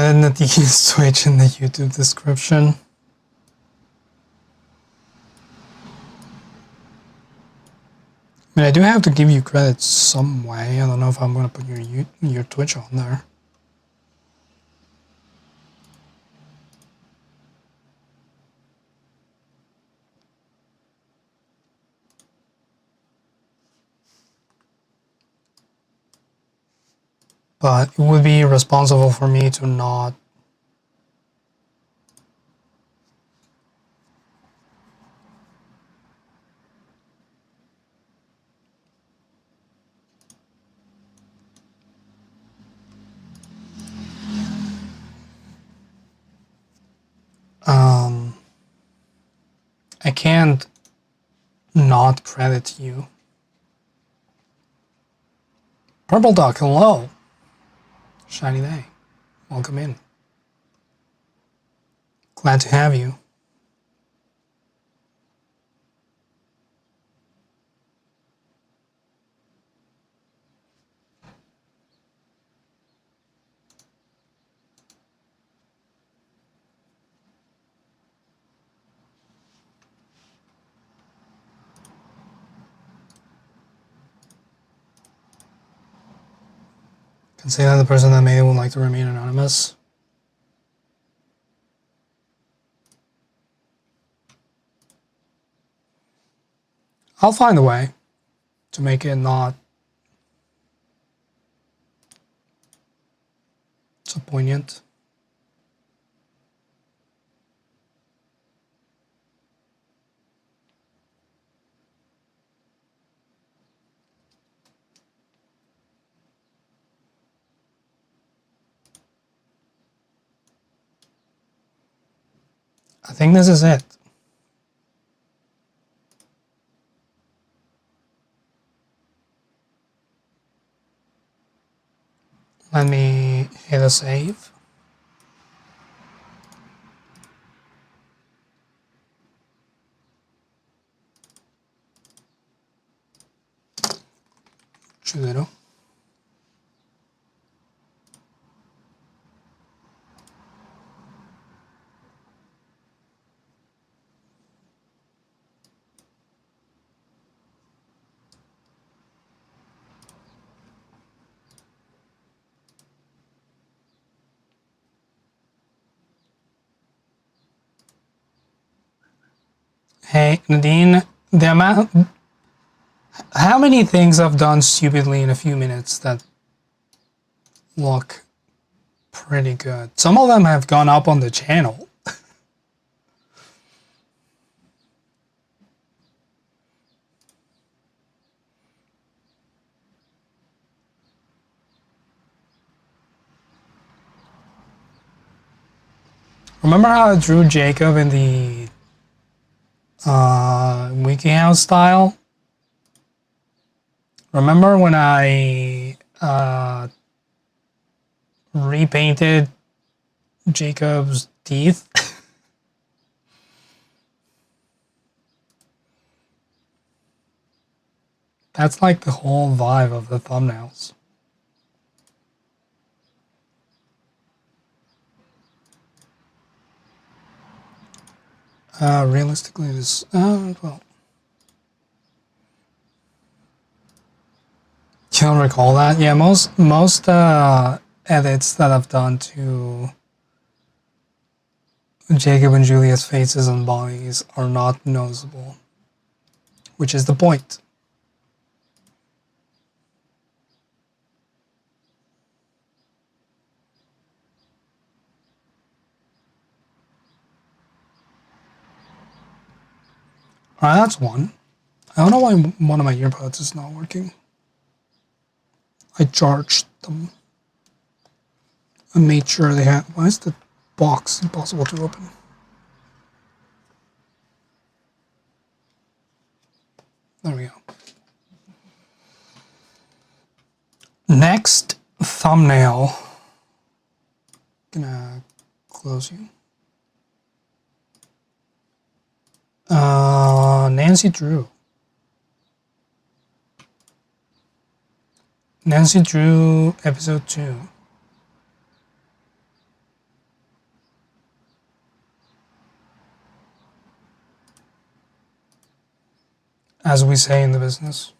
put Nadine's Twitch in the YouTube description. I mean, I do have to give you credit some way. I don't know if I'm gonna put your Twitch on there. But it would be irresponsible for me to not. I can't not credit you. Purple Duck, hello. Shiny day. Welcome in. Glad to have you. Can say that the person that made it would like to remain anonymous. I'll find a way to make it not so poignant. I think this is it. Let me hit a save. Chulero. Hey, Nadine, the amount. How many things I've done stupidly in a few minutes that look pretty good? Some of them have gone up on the channel. Remember how I drew Jacob in the WikiHow style? Remember when I repainted Jacob's teeth? That's like the whole vibe of the thumbnails. Realistically, this well, you don't recall that? Yeah, most edits that I've done to Jacob and Julia's faces and bodies are not noticeable, which is the point. Alright, that's one. I don't know why one of my earbuds is not working. I charged them. I made sure they had. Why is the box impossible to open? There we go. Next thumbnail. Gonna close you. Nancy Drew. Nancy Drew, episode 2. as we say in the business.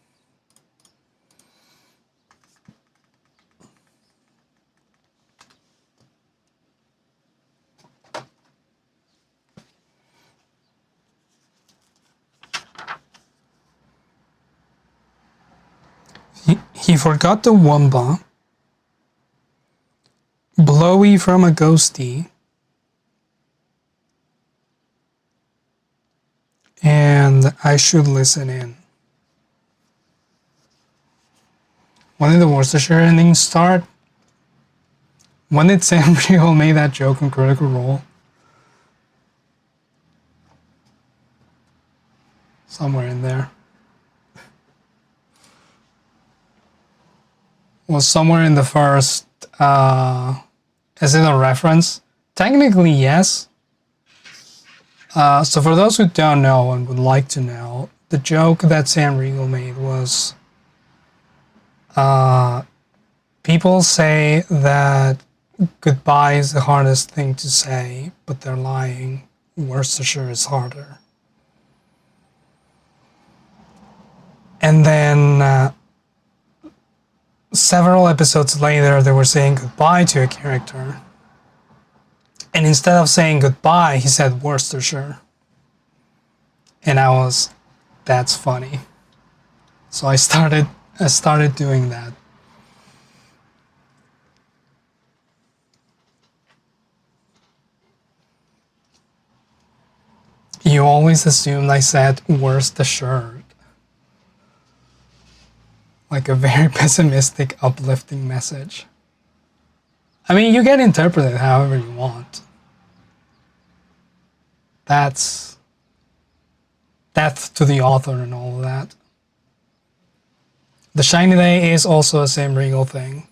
He forgot the Wumba, Blowy from a ghosty, and I should listen in. When did the Worcestershire ending start? When did Sam Riegel make that joke on Critical Role? Somewhere in there. Was somewhere in the first, is it a reference? Technically, yes. So for those who don't know and would like to know, the joke that Sam Riegel made was, people say that goodbye is the hardest thing to say, but they're lying. Worcestershire is harder. And then several episodes later, they were saying goodbye to a character. And instead of saying goodbye, he said Worcestershire. And I was, that's funny. So I started doing that. You always assumed I said Worcestershire. Like a very pessimistic, uplifting message. I mean, you can interpret it however you want. That's death to the author and all of that. The Shiny Day is also a Sam Riegel thing.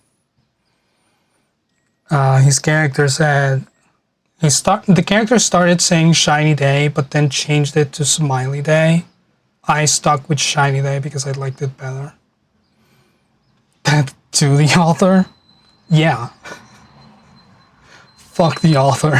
His character said, the character started saying Shiny Day, but then changed it to Smiley Day. I stuck with Shiny Day because I liked it better. That to the author? Yeah. Fuck the author.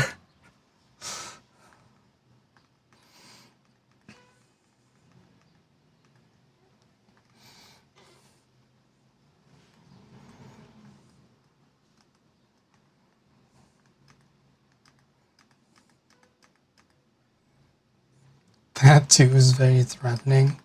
That too is very threatening.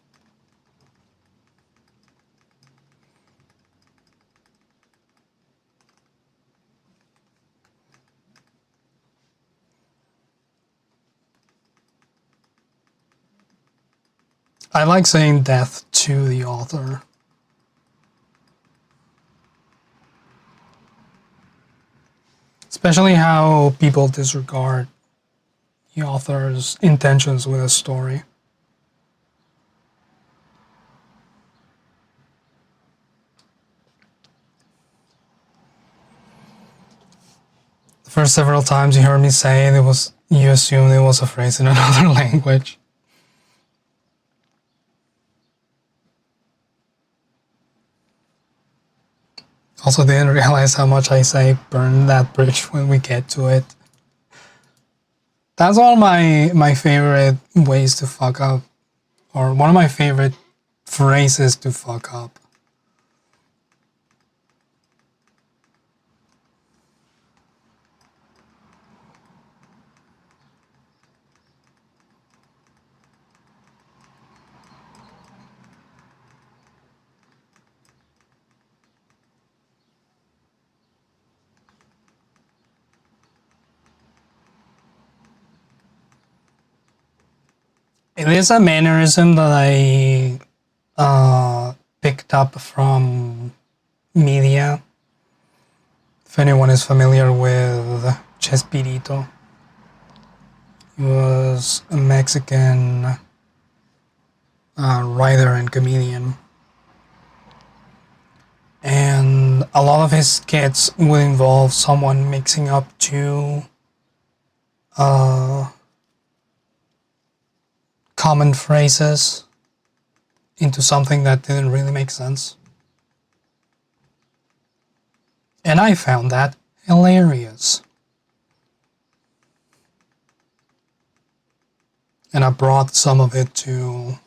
I like saying death to the author. Especially how people disregard the author's intentions with a story. The first several times you heard me say it, you assumed it was a phrase in another language. Also didn't realize how much I say burn that bridge when we get to it. That's one of my favorite ways to fuck up. Or one of my favorite phrases to fuck up. It is a mannerism that I picked up from media. If anyone is familiar with Chespirito, he was a Mexican writer and comedian. And a lot of his skits would involve someone mixing up two common phrases into something that didn't really make sense. And I found that hilarious. And I brought some of it to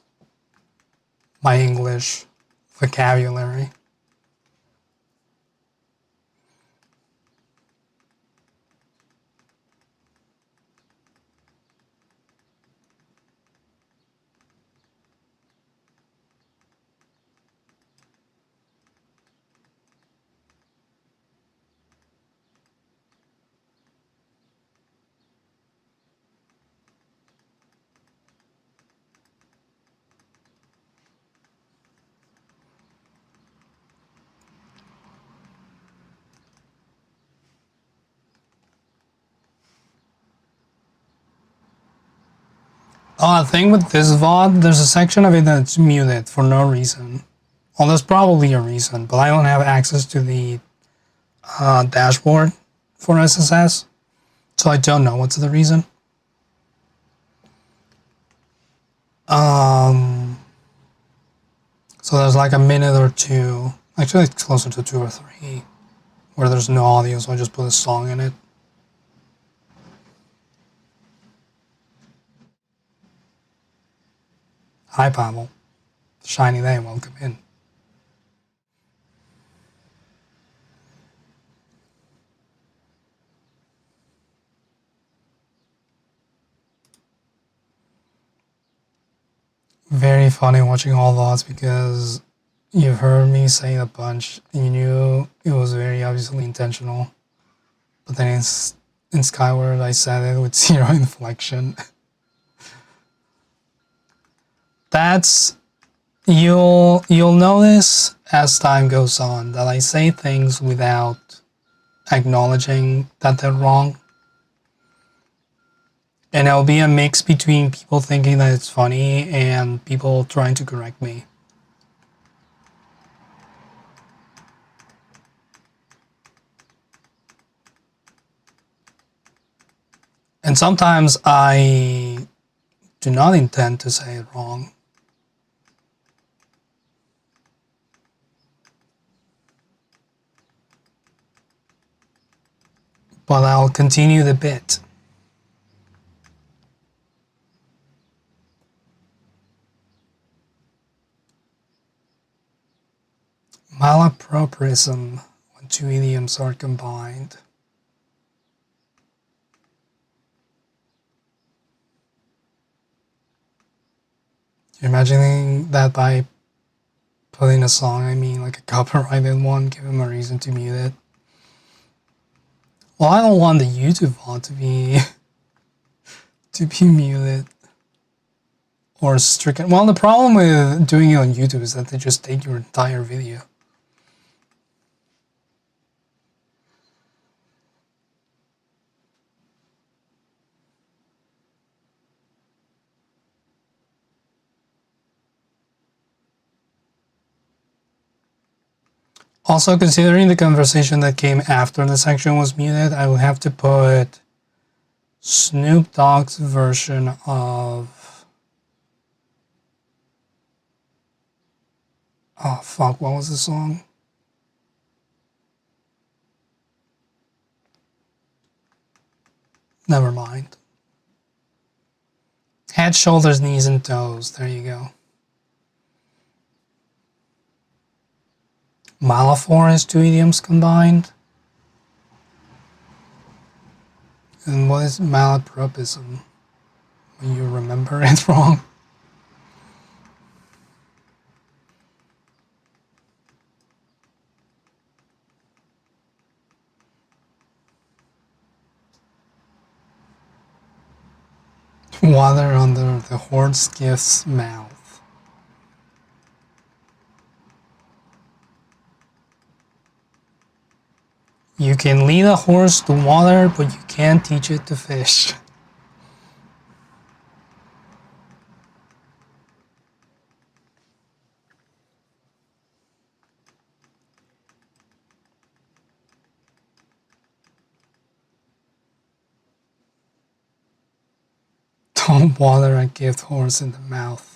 my English vocabulary. Oh, the thing with this VOD, there's a section of it that's muted for no reason. Well, there's probably a reason, but I don't have access to the dashboard for SSS, so I don't know what's the reason. So there's like a minute or two, actually it's closer to 2 or 3, where there's no audio, so I just put a song in it. Hi, Pavel. Shiny day, welcome in. Very funny watching all VODs because you've heard me say a bunch and you knew it was very obviously intentional. But then in Skyward I said it with 0 inflection. That's you'll notice as time goes on that I say things without acknowledging that they're wrong. And it'll be a mix between people thinking that it's funny and people trying to correct me. And sometimes I do not intend to say it wrong. But I'll continue the bit. Malapropism when two idioms are combined. You're imagining that by putting a song, I mean like a copyrighted one, give him a reason to mute it. Well, I don't want the YouTube VOD to be muted or stricken. Well, the problem with doing it on YouTube is that they just take your entire video. Also, considering the conversation that came after the section was muted, I would have to put Snoop Dogg's version of... Oh, fuck, what was the song? Never mind. Head, shoulders, knees, and toes. There you go. Malaphor is two idioms combined. And what is malapropism? When you remember it wrong. Water under the horse gift's mouth. You can lead a horse to water, but you can't teach it to fish. Don't water a gift horse in the mouth.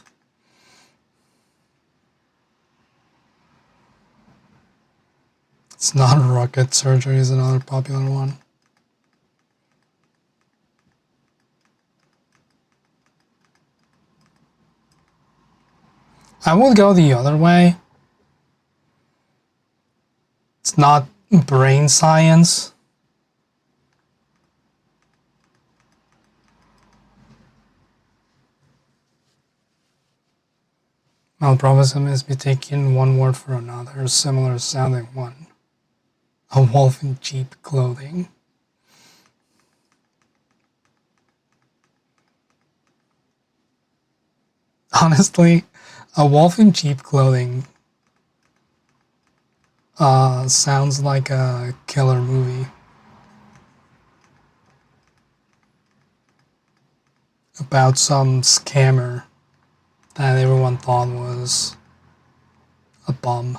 It's not rocket surgery is another popular one. I would go the other way. It's not brain science. Malprovism is be taking one word for another, similar sounding one. A wolf in cheap clothing. Honestly, a wolf in cheap clothing sounds like a killer movie about some scammer that everyone thought was a bum.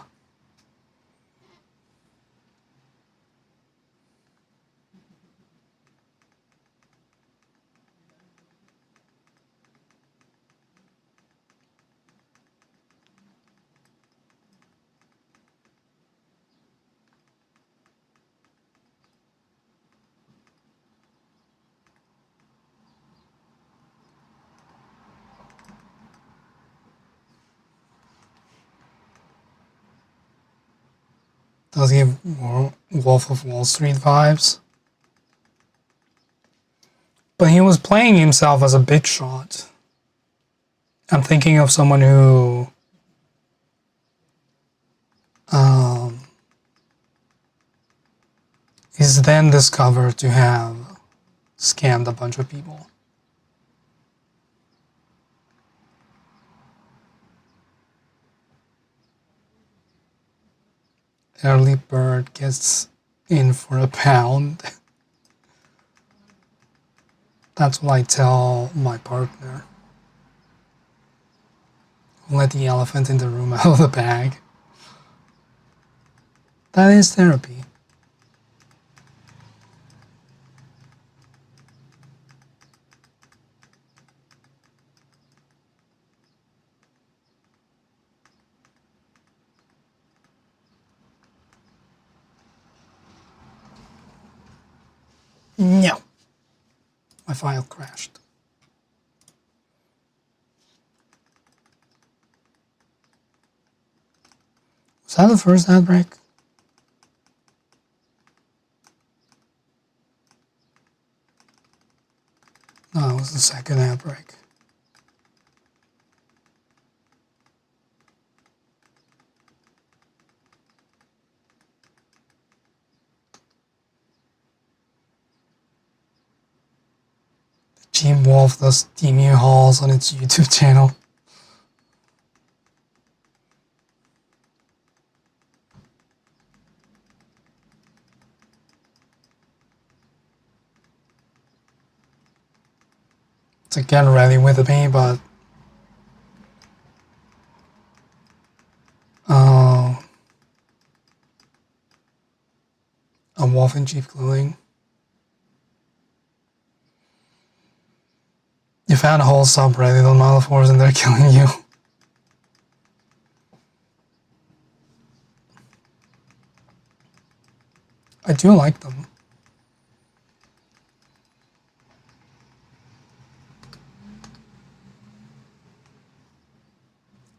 Does he have Wolf of Wall Street vibes? But he was playing himself as a big shot. I'm thinking of someone who is then discovered to have scammed a bunch of people. Early bird gets in for a pound. That's what I tell my partner. Let the elephant in the room out of the bag. That is therapy. No. My file crashed. Was that the first outbreak? No, it was the second outbreak. Team Wolf does Emu hauls on its YouTube channel. To get ready with me, but a wolf in cheap clothing. You found a whole subreddit on Malifaux and they're killing you. I do like them.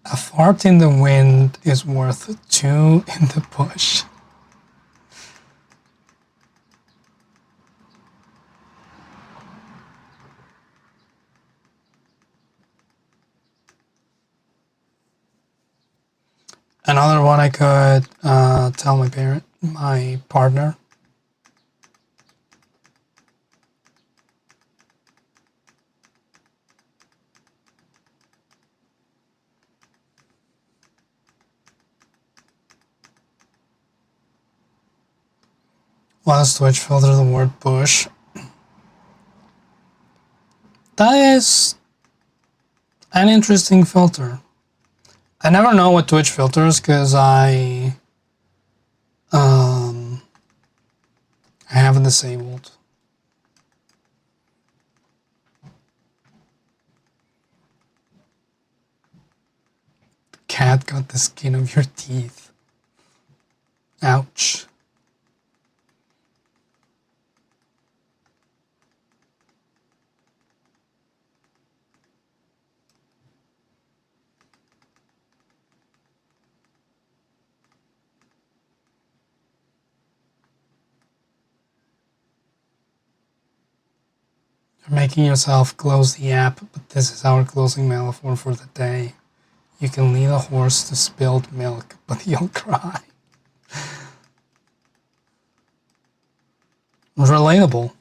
A fart in the wind is worth 2 in the bush. Another one I could tell my partner. Why does Twitch filter the word bush? That is an interesting filter. I never know what Twitch filters because I have it disabled. The cat got the skin of your teeth. Ouch. You're making yourself close the app, but this is our closing metaphor for the day. You can lead a horse to spilled milk, but he'll cry. Relatable.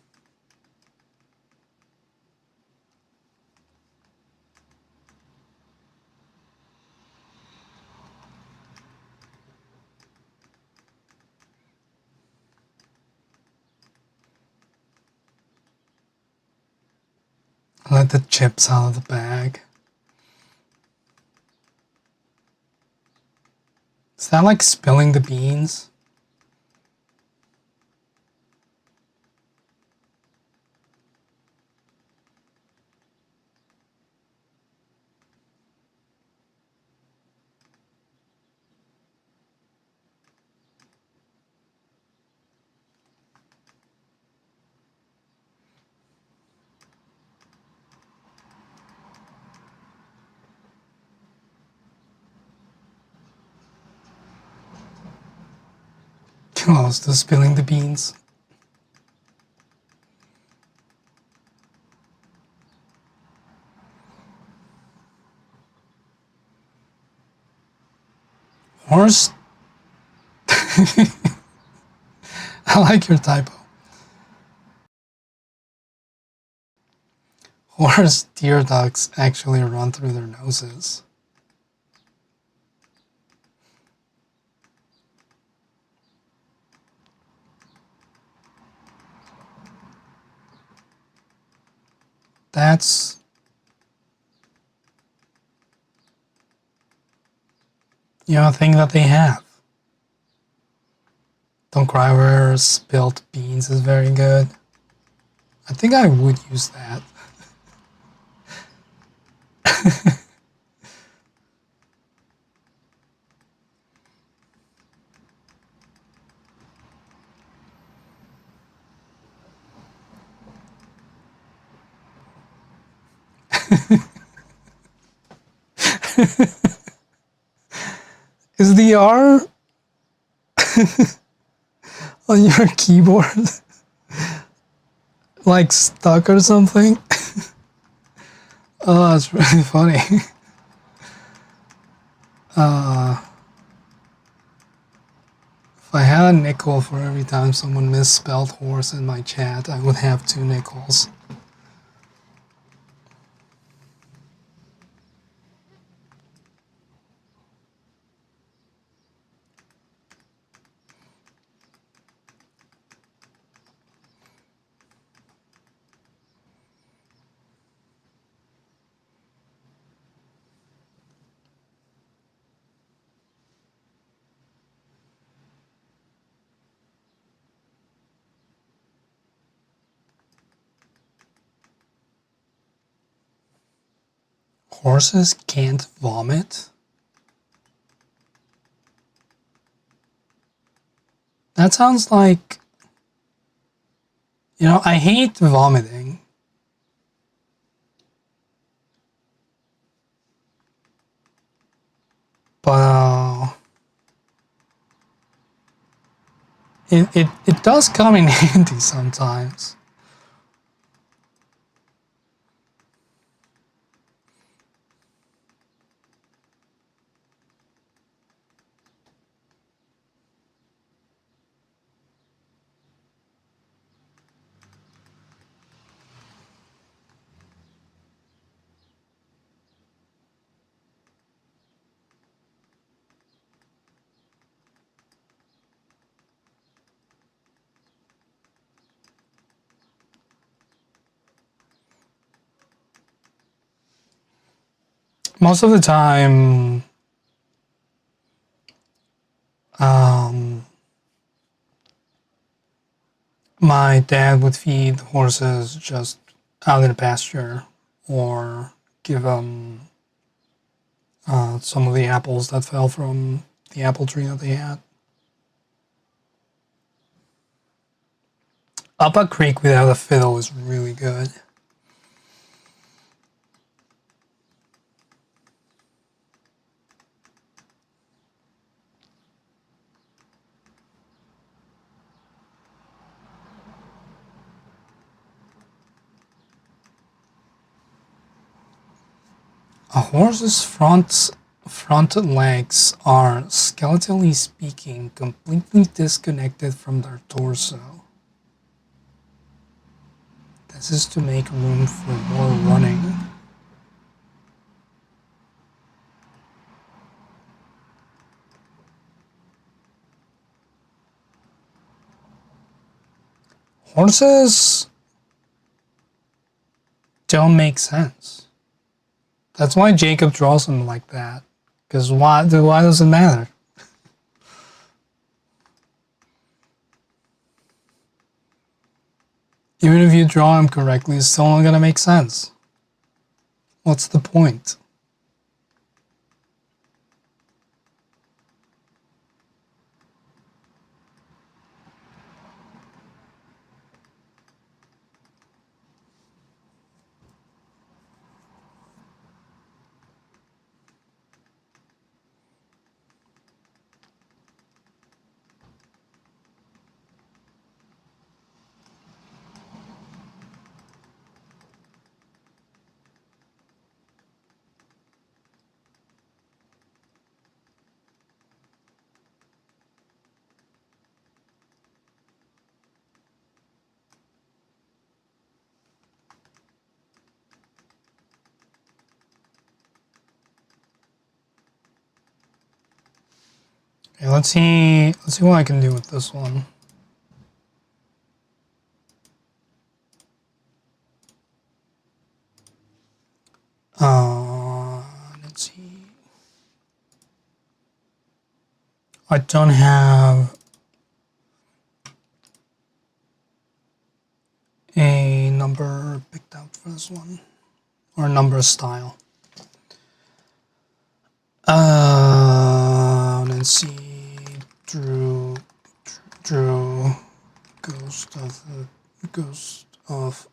Let the chips out of the bag. Is that like spilling the beans? Close to spilling the beans. Horse. I like your typo. Horse deer ducks actually run through their noses. That's, a thing that they have. Don't cry where spilled beans is very good. I think I would use that. Is the R on your keyboard like stuck or something? Oh, that's really funny. If I had a nickel for every time someone misspelled horse in my chat, I would have 2 nickels. Horses can't vomit? That sounds like, I hate vomiting. But it does come in handy sometimes. Most of the time, my dad would feed horses just out in the pasture or give them some of the apples that fell from the apple tree that they had. Up a creek without a fiddle is really good. A horse's front legs are, skeletally speaking, completely disconnected from their torso. This is to make room for more running. Horses don't make sense. That's why Jacob draws them like that. Because why does it matter? Even if you draw them correctly, it's still not gonna make sense. What's the point? Okay, let's see what I can do with this one. Let's see. I don't have a number picked out for this one, or number style. Let's see. Drew Ghost of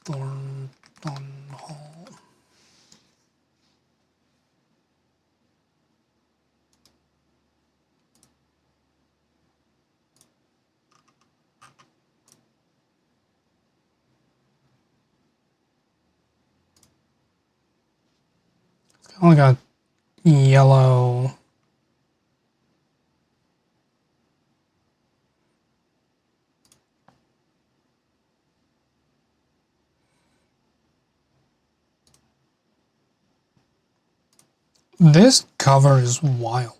Thornton Hall. It's kind of like a yellow. This cover is wild.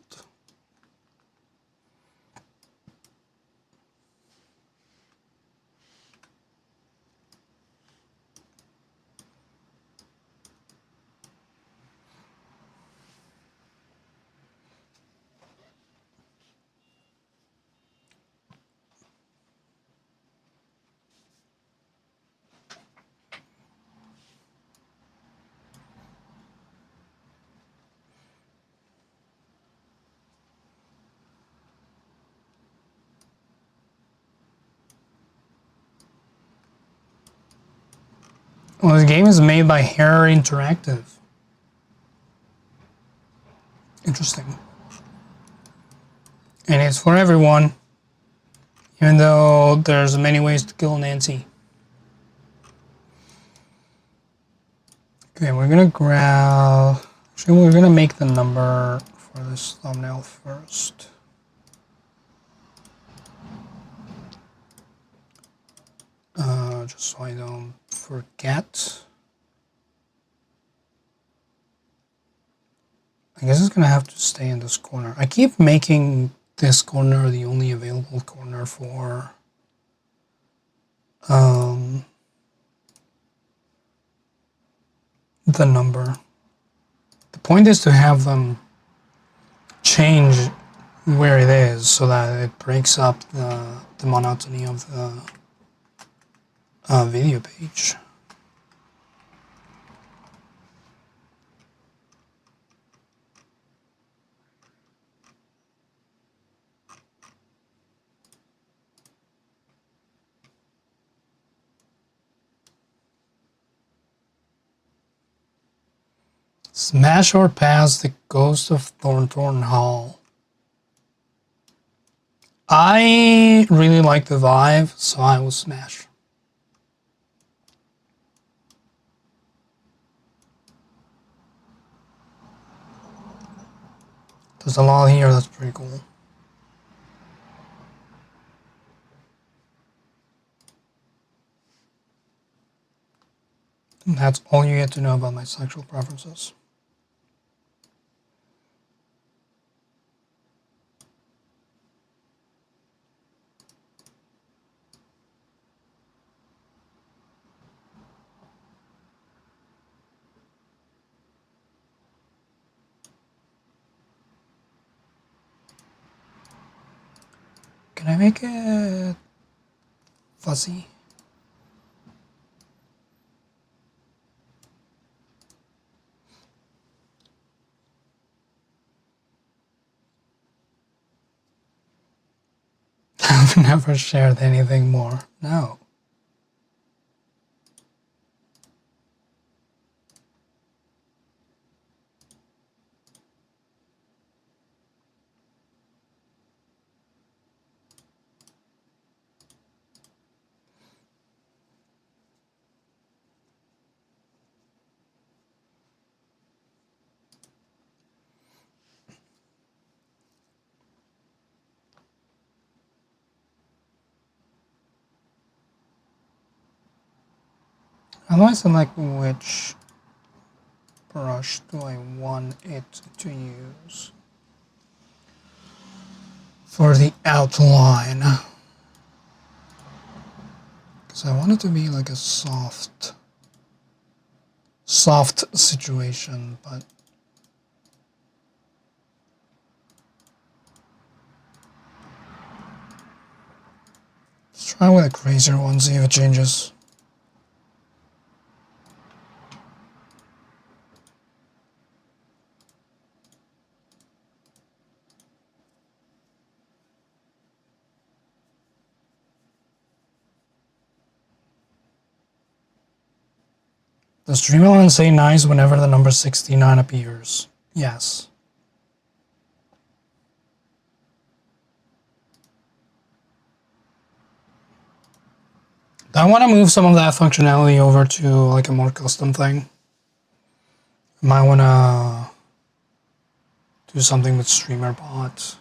Well, this game is made by Hair Interactive. Interesting. And it's for everyone, even though there's many ways to kill Nancy. Okay, we're gonna grab. Actually, we're gonna make the number for this thumbnail first. Just so I don't forget. I guess it's gonna have to stay in this corner. I keep making this corner the only available corner for the number. The point is to have them change where it is so that it breaks up the monotony of the video page. Smash or pass the Ghost of Thornton Hall. I really like the vibe, so I will smash. There's a lot here that's pretty cool. And that's all you get to know about my sexual preferences. Can I make it fuzzy? I've never shared anything more. No. How do I select which brush do I want it to use for the outline? Because I want it to be like a soft situation, but let's try with a crazier one, see if it changes. Does Dreamland say nice whenever the number 69 appears? Yes. I want to move some of that functionality over to like a more custom thing. I might want to do something with streamer bot.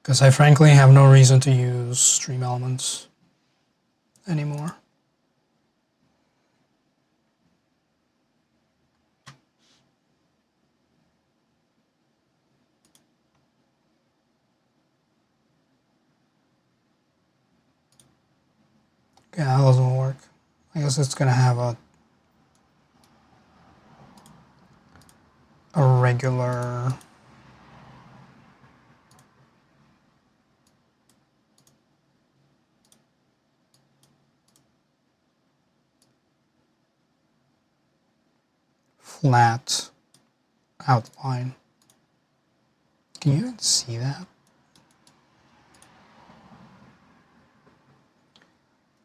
Because I frankly have no reason to use stream elements anymore. Okay, that doesn't work. I guess it's gonna have a regular flat outline. Can you even see that?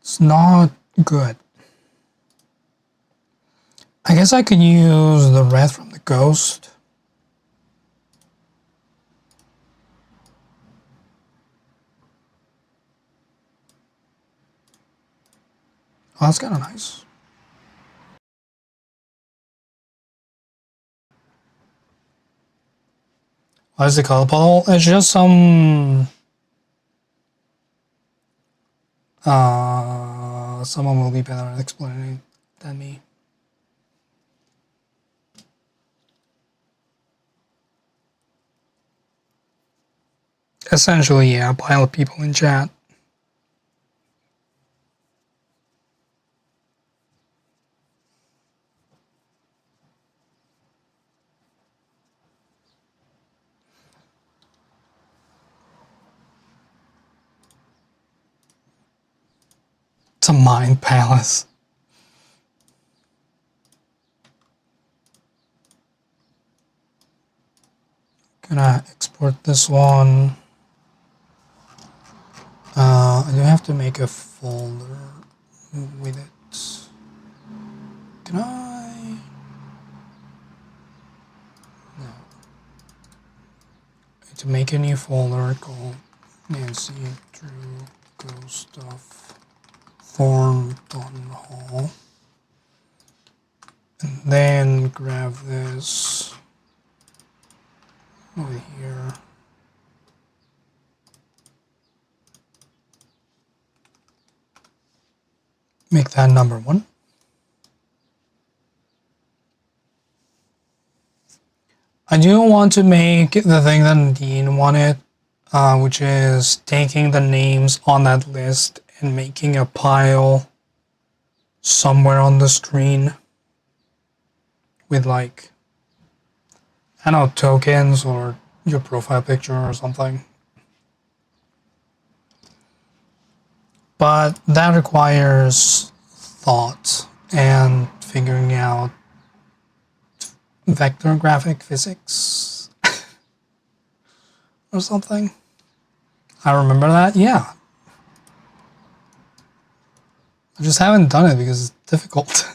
It's not good. I guess I could use the red from the ghost. Oh, that's kind of nice. What is it called, Paul? It's just some... someone will be better at explaining than me. Essentially, yeah, a pile of people in chat. It's a mind palace. Gonna export this one. I do have to make a folder with it. Can I? No. To make a new folder called Nancy Drew Ghost Stuff Form Done Hall. And then grab this over here. Make that number 1. I do want to make the thing that Nadine wanted, which is taking the names on that list and making a pile somewhere on the screen with, like, I don't know, tokens or your profile picture or something. But that requires thought and figuring out vector graphic physics or something. I remember that, yeah. I just haven't done it because it's difficult.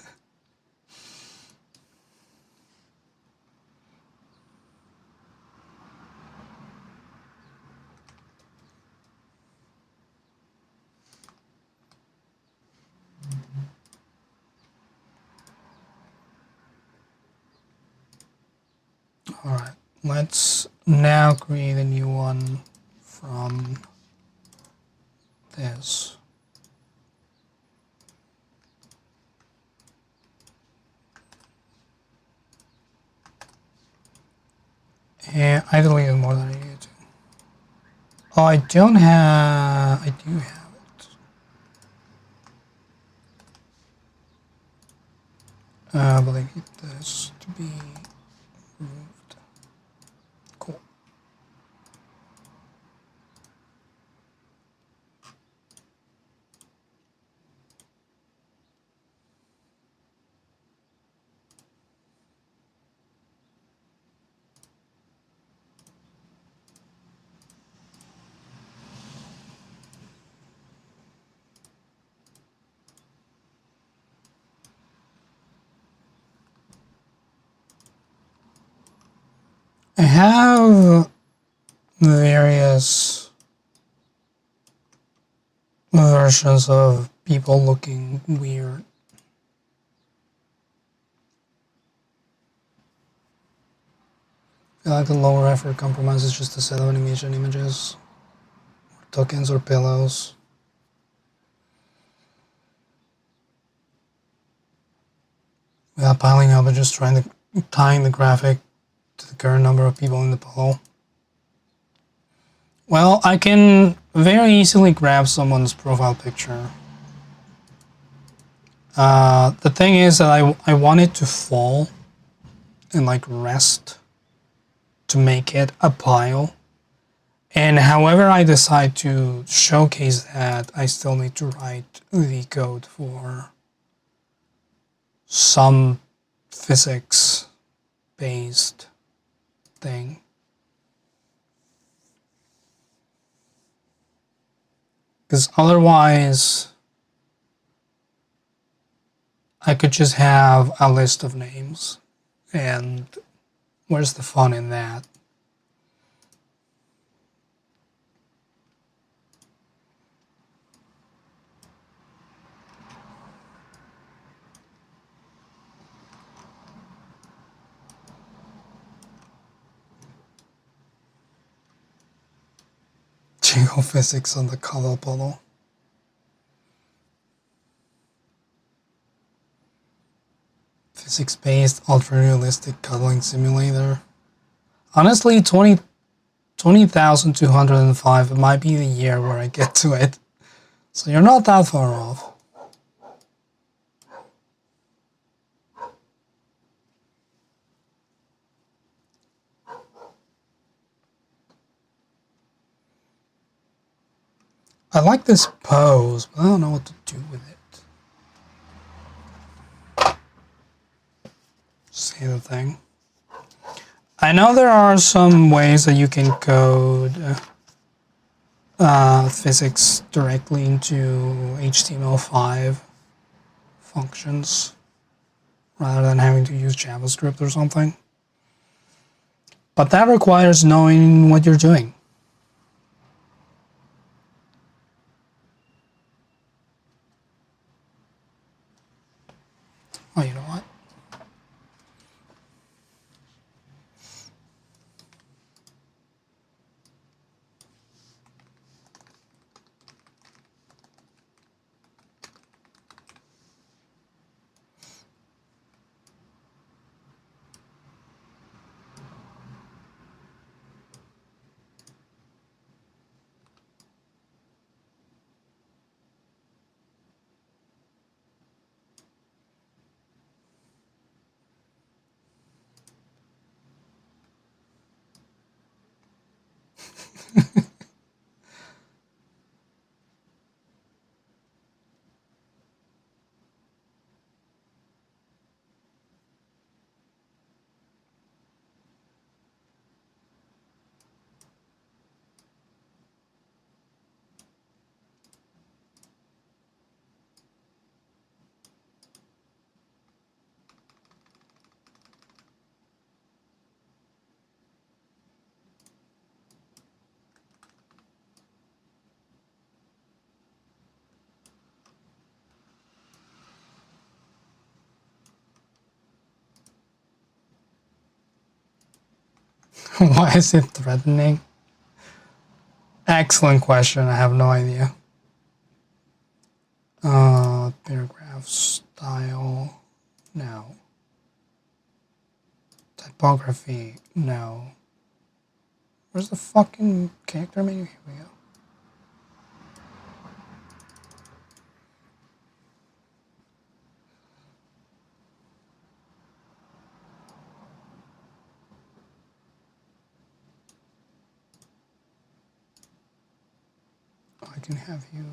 Alright, let's now create a new one from this. And I deleted more than I needed to. Oh, I don't have... I do have it. But I need this to be removed. Cool. I have various versions of people looking weird. I feel like the lower effort compromise is just a set of animation images, or tokens or pillows. Without piling up and just tying the graphic to the current number of people in the pillow. Well, I can very easily grab someone's profile picture. The thing is that I want it to fall and like rest to make it a pile. And however I decide to showcase that, I still need to write the code for some physics based thing. Because otherwise, I could just have a list of names. And where's the fun in that? Geophysics on the color bottle. Physics-based, ultra-realistic cuddling simulator. Honestly, 20,205 might be the year where I get to it. So you're not that far off. I like this pose, but I don't know what to do with it. See the thing? I know there are some ways that you can code physics directly into HTML5 functions rather than having to use JavaScript or something. But that requires knowing what you're doing. Oh, you know what? Why is it threatening? Excellent question. I have no idea. Paragraph style. No. Typography. No. Where's the fucking character menu? Here we go. I can have you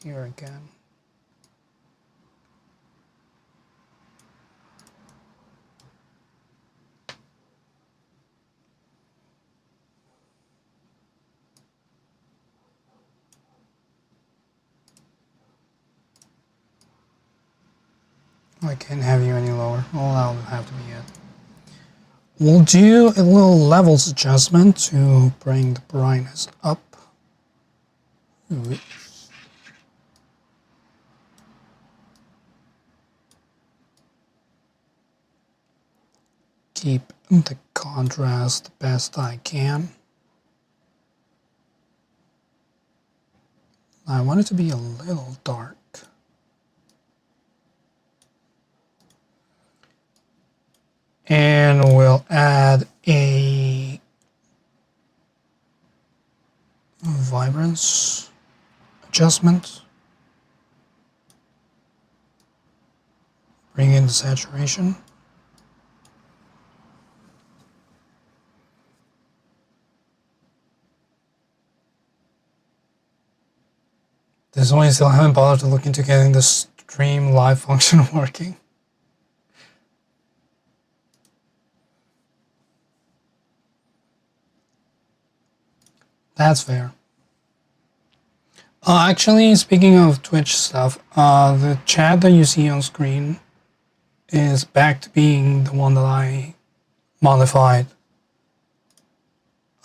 here again. I can't have you any lower. Well, that'll have to be it. We'll do a little levels adjustment to bring the brightness up. Ooh. Keep the contrast the best I can. I want it to be a little dark. And we'll add a vibrance adjustment. Bring in the saturation. This one I still haven't bothered to look into getting the stream live function working. That's fair. Actually, speaking of Twitch stuff, the chat that you see on screen is back to being the one that I modified.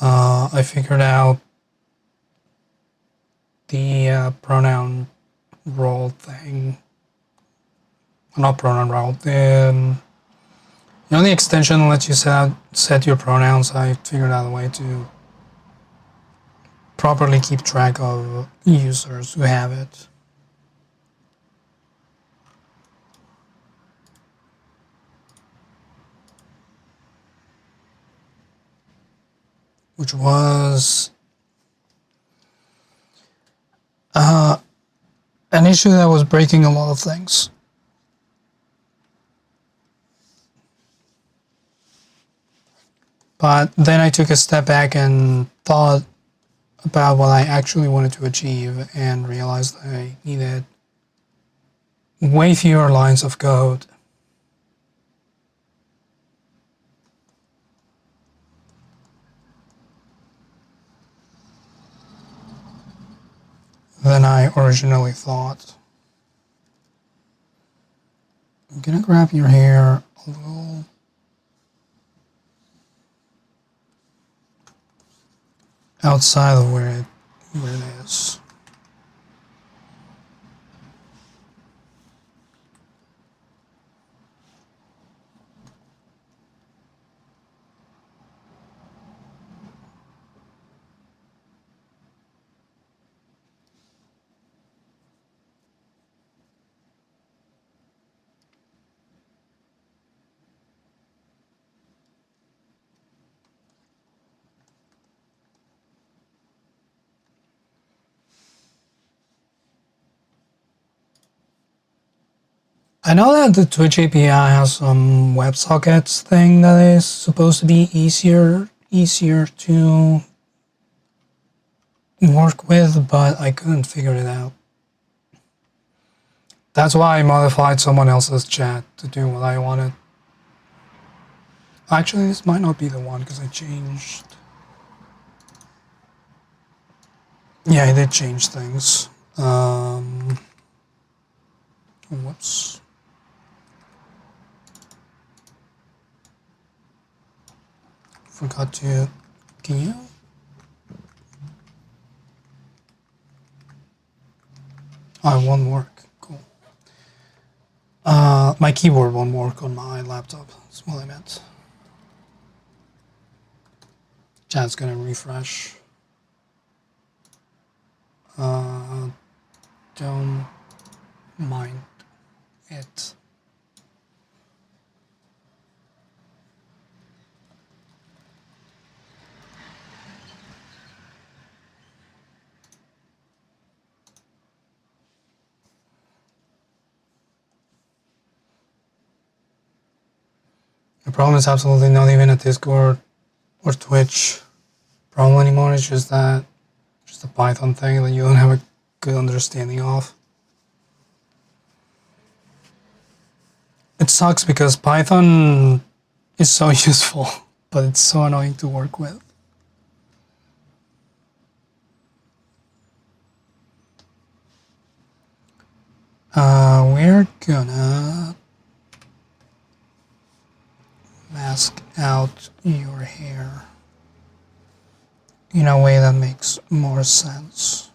I figured out the pronoun role thing. Not pronoun role. The extension that lets you set your pronouns. I figured out a way to properly keep track of users who have it. Which was an issue that was breaking a lot of things. But then I took a step back and thought about what I actually wanted to achieve and realized I needed way fewer lines of code. Than I originally thought. I'm gonna grab your hair a little outside of where it is. I know that the Twitch API has some WebSockets thing that is supposed to be easier to work with, but I couldn't figure it out. That's why I modified someone else's chat to do what I wanted. Actually, this might not be the one because I changed. Yeah, I did change things. Whoops. Forgot to. Can you? Oh, it won't work. Cool. My keyboard won't work on my laptop. That's what I meant. Chat's gonna refresh. Don't mind it. The problem is absolutely not even a Discord or Twitch problem anymore. It's just that just a Python thing that you don't have a good understanding of. It sucks because Python is so useful, but it's so annoying to work with. We're gonna mask out your hair in a way that makes more sense.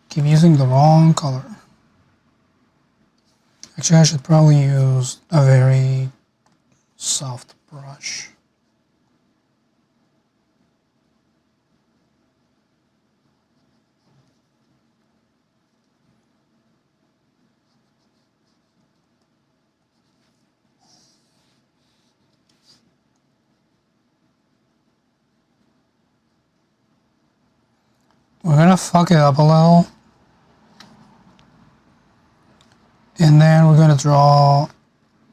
Keep using the wrong color. Actually, I should probably use a very soft brush. We're gonna fuck it up a little. And then we're gonna draw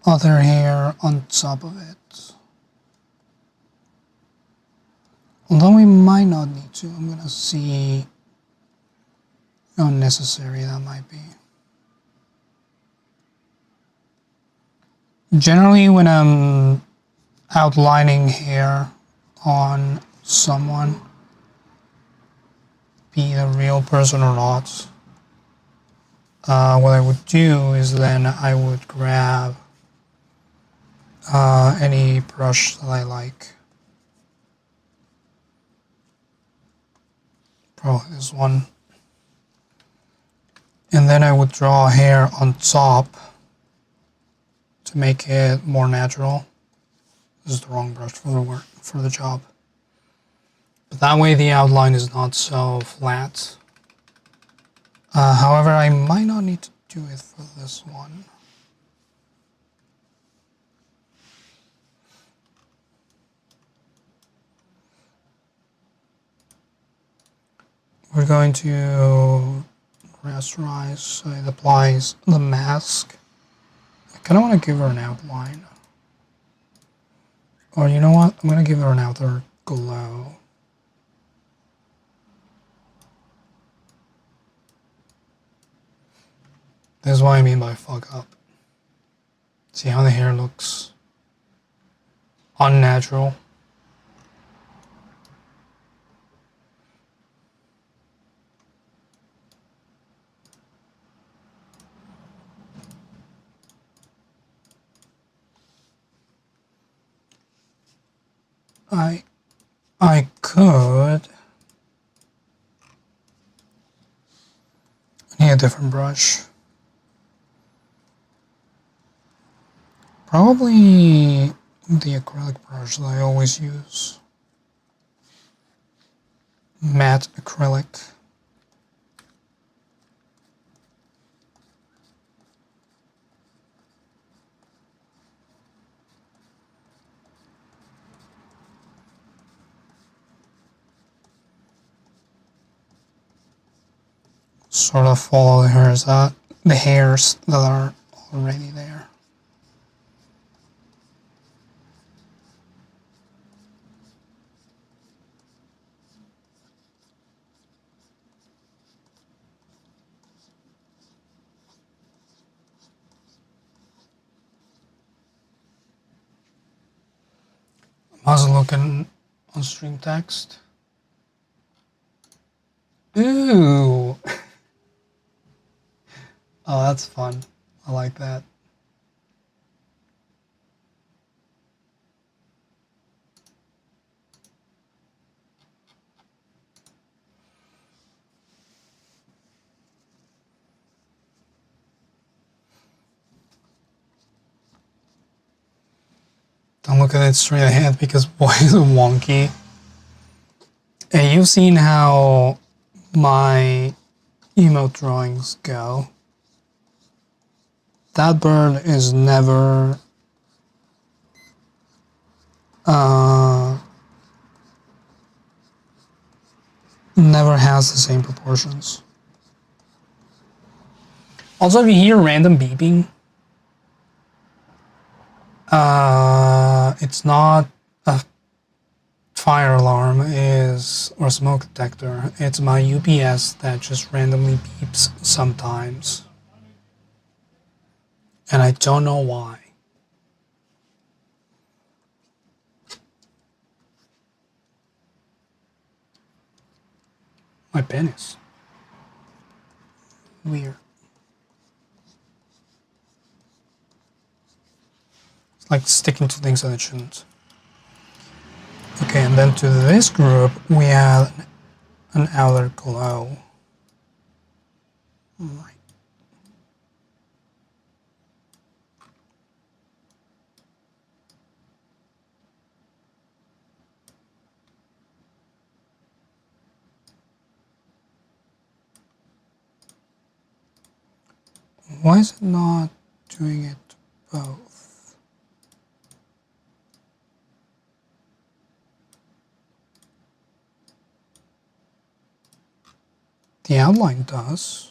other hair on top of it. Although we might not need to, I'm gonna see how necessary that might be. Generally, when I'm outlining hair on someone, be it a real person or not, what I would do is then I would grab any brush that I like. Probably this one. And then I would draw hair on top to make it more natural. This is the wrong brush for the job. But that way the outline is not so flat. However, I might not need to do it for this one. We're going to rasterize so it applies the mask. I kind of want to give her an outline. Or you know what? I'm going to give her an outer glow. This is what I mean by fuck up. See how the hair looks unnatural? I could. I need a different brush. Probably the acrylic brush that I always use. Matte acrylic. Sort of follow the hairs that are already there. How's it looking on stream text? Ooh! Oh, that's fun. I like that. look at it straight ahead because boy is wonky. And you've seen how my emote drawings go. That bird is never never has the same proportions. Also, if you hear random beeping, it's not a fire alarm or smoke detector. It's my UPS that just randomly beeps sometimes. And I don't know why. My pen is weird. It's like sticking to things that it shouldn't. Okay, and then to this group, we add an outer glow. Right. Why is it not doing it both? The outline does.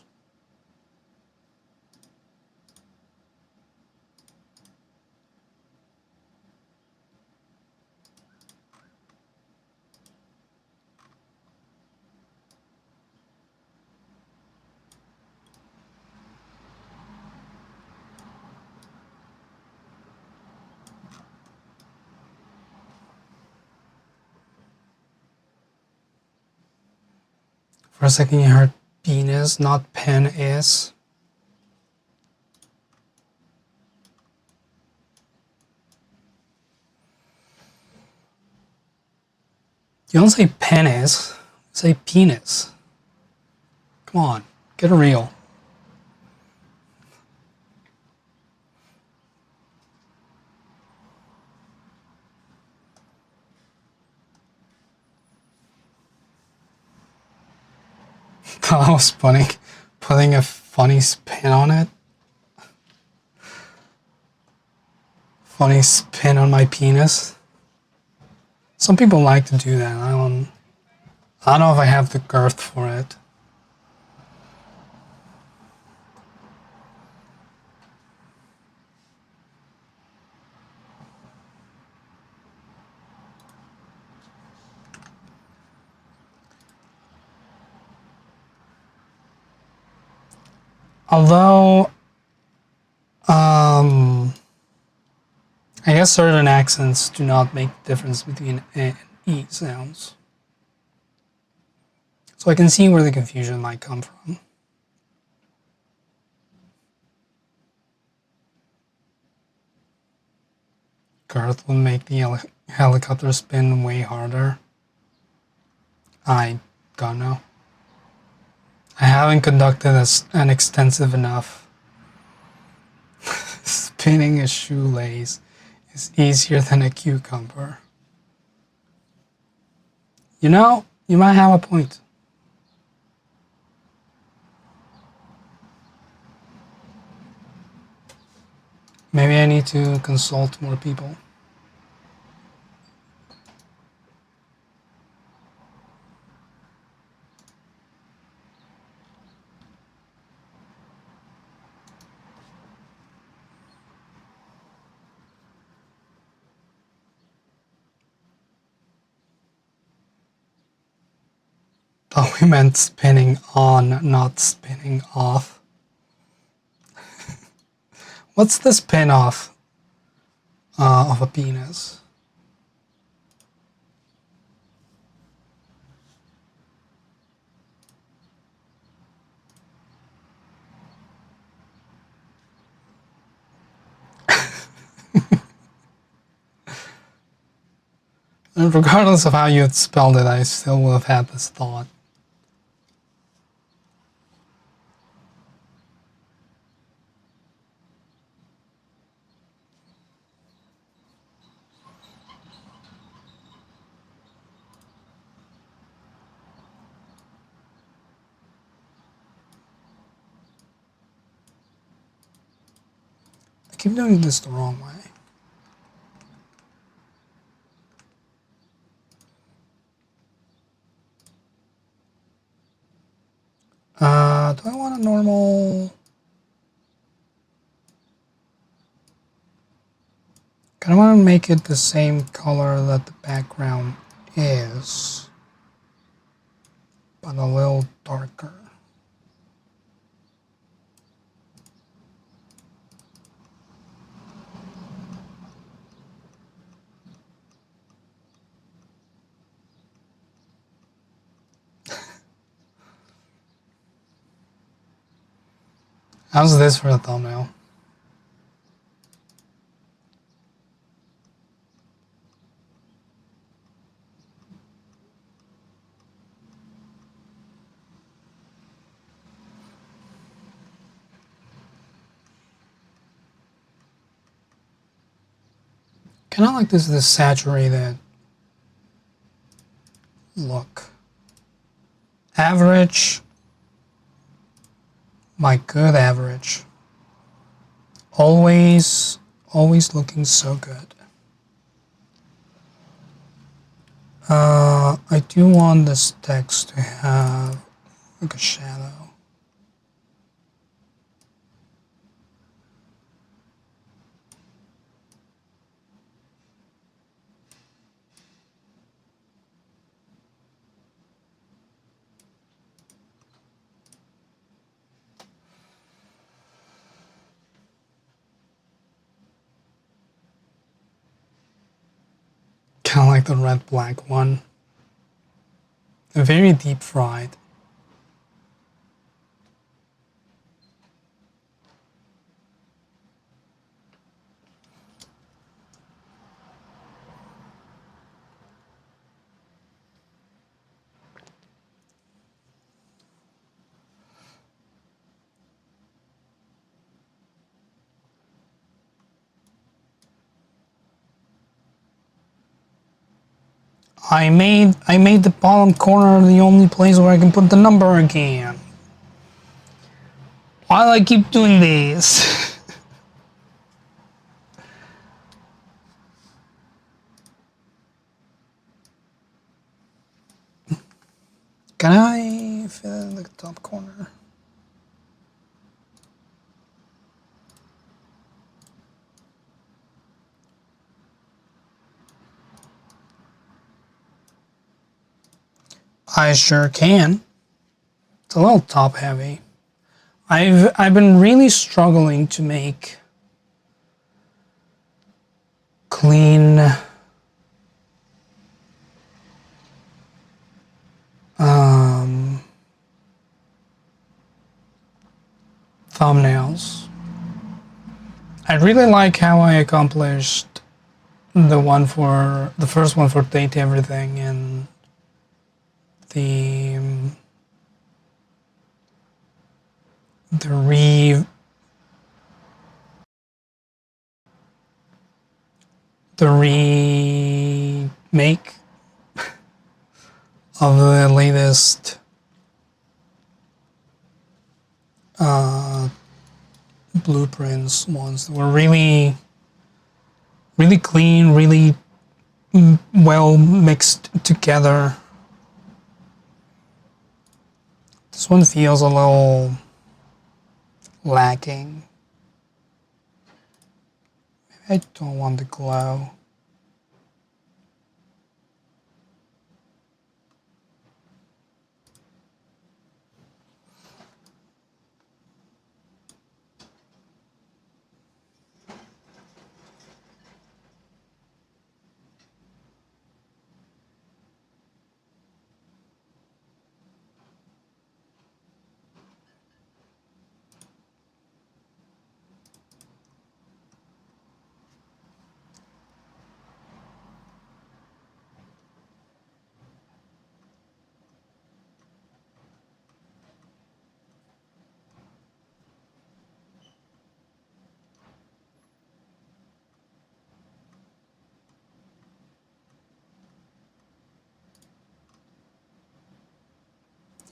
For a second you heard penis, not pen is. You don't say penis, you say penis. Come on, get it real. That was funny. Putting a funny spin on it. Funny spin on my penis. Some people like to do that. I don't know if I have the girth for it. Although, I guess certain accents do not make the difference between A and E sounds. So I can see where the confusion might come from. Girth will make the helicopter spin way harder. I don't know. I haven't conducted an extensive enough. Spinning a shoelace is easier than a cucumber. You know, you might have a point. Maybe I need to consult more people. Thought we meant spinning on, not spinning off. What's the spin off of a penis? And regardless of how you had spelled it, I still would have had this thought. keep doing this the wrong way. Do I want a normal? Kind of want to make it the same color that the background is, but a little darker. How's this for a thumbnail? Kind of like this saturated look. Average, my good average. Always looking so good. I do want this text to have like a shadow. Kind of like the red black one. Very deep fried. I made the bottom corner the only place where I can put the number again. Why do I keep doing this? Can I fit it in the top corner? I sure can. It's a little top heavy. I've been really struggling to make clean thumbnails. I really like how I accomplished the first one for Date Everything and the the remake of the latest blueprints ones that were really clean, really well mixed together. This one feels a little lacking. Maybe I don't want the glow.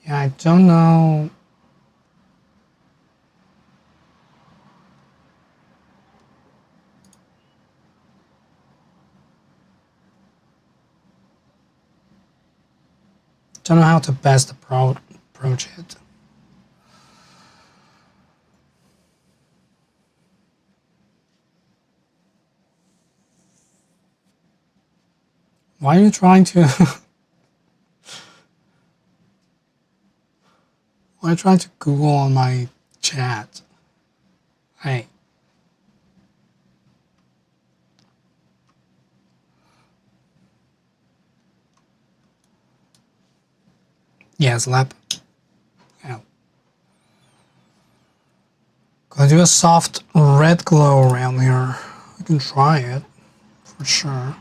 Yeah, I don't know. Don't know how to best approach it. Why are you trying to? Why are you trying to Google on my chat? Hey. Yes, lap. Yeah. Gonna do a soft red glow around here. I can try it for sure.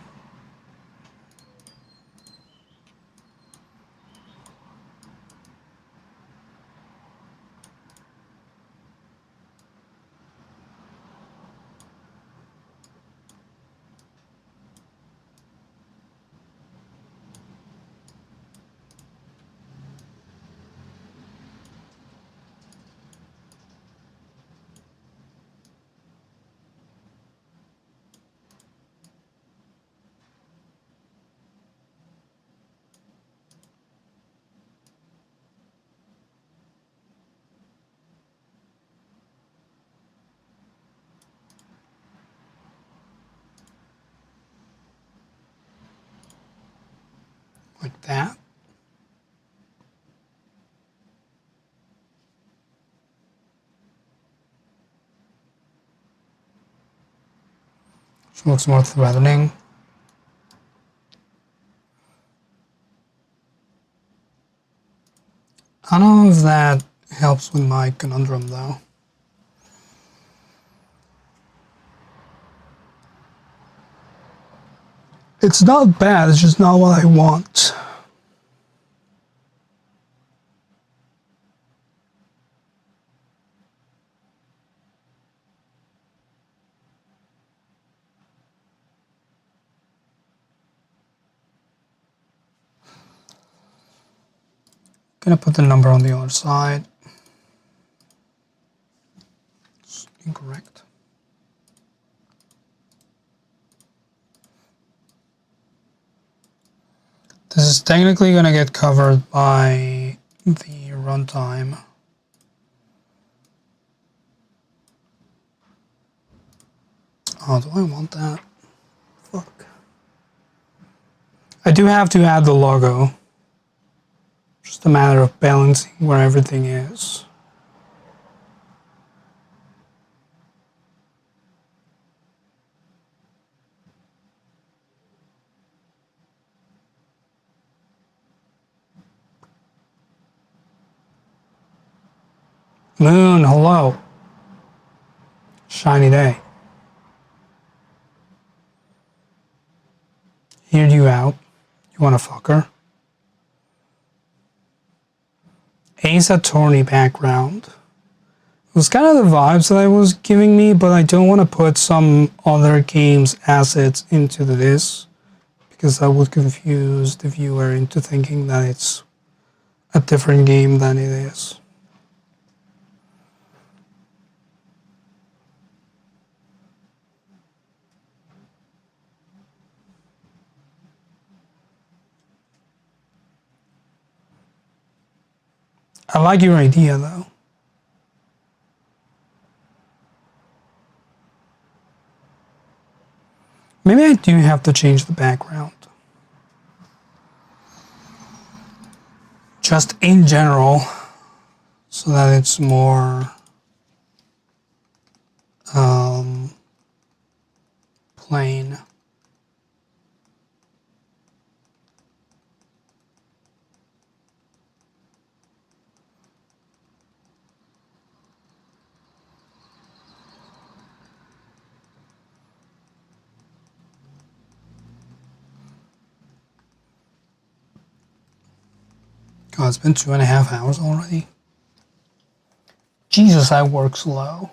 Like that. Which looks more threatening. I don't know if that helps with my conundrum though. It's not bad, it's just not what I want. Gonna put the number on the other side. It's incorrect. This is technically gonna get covered by the runtime. Oh, do I want that? Fuck. I do have to add the logo. Just a matter of balancing where everything is. Moon, hello. Shiny day. Heard you out. You wanna fuck her? Ace Attorney background. It was kind of the vibes that I was giving me, but I don't want to put some other game's assets into this because that would confuse the viewer into thinking that it's a different game than it is. I like your idea though. Maybe I do have to change the background. Just in general, so that it's more plain. God, it's been 2.5 hours already. Jesus, I work slow.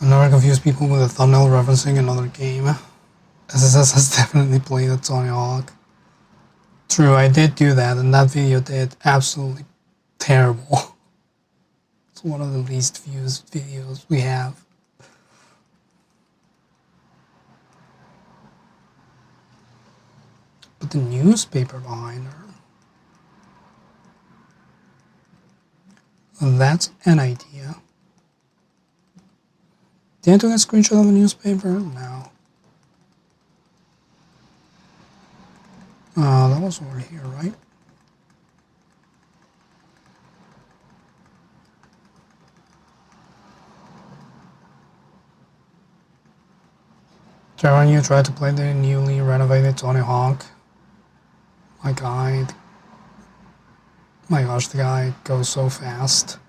I've never confused people with a thumbnail referencing another game. SSS has definitely played a Tony Hawk. True, I did do that, and that video did absolutely terrible. It's one of the least viewed videos we have. But the newspaper behind her. That's an idea. Did I take a screenshot of a newspaper? No. That was over here, right? When you try to play the newly renovated Tony Hawk, my guy, my gosh, the guy goes so fast.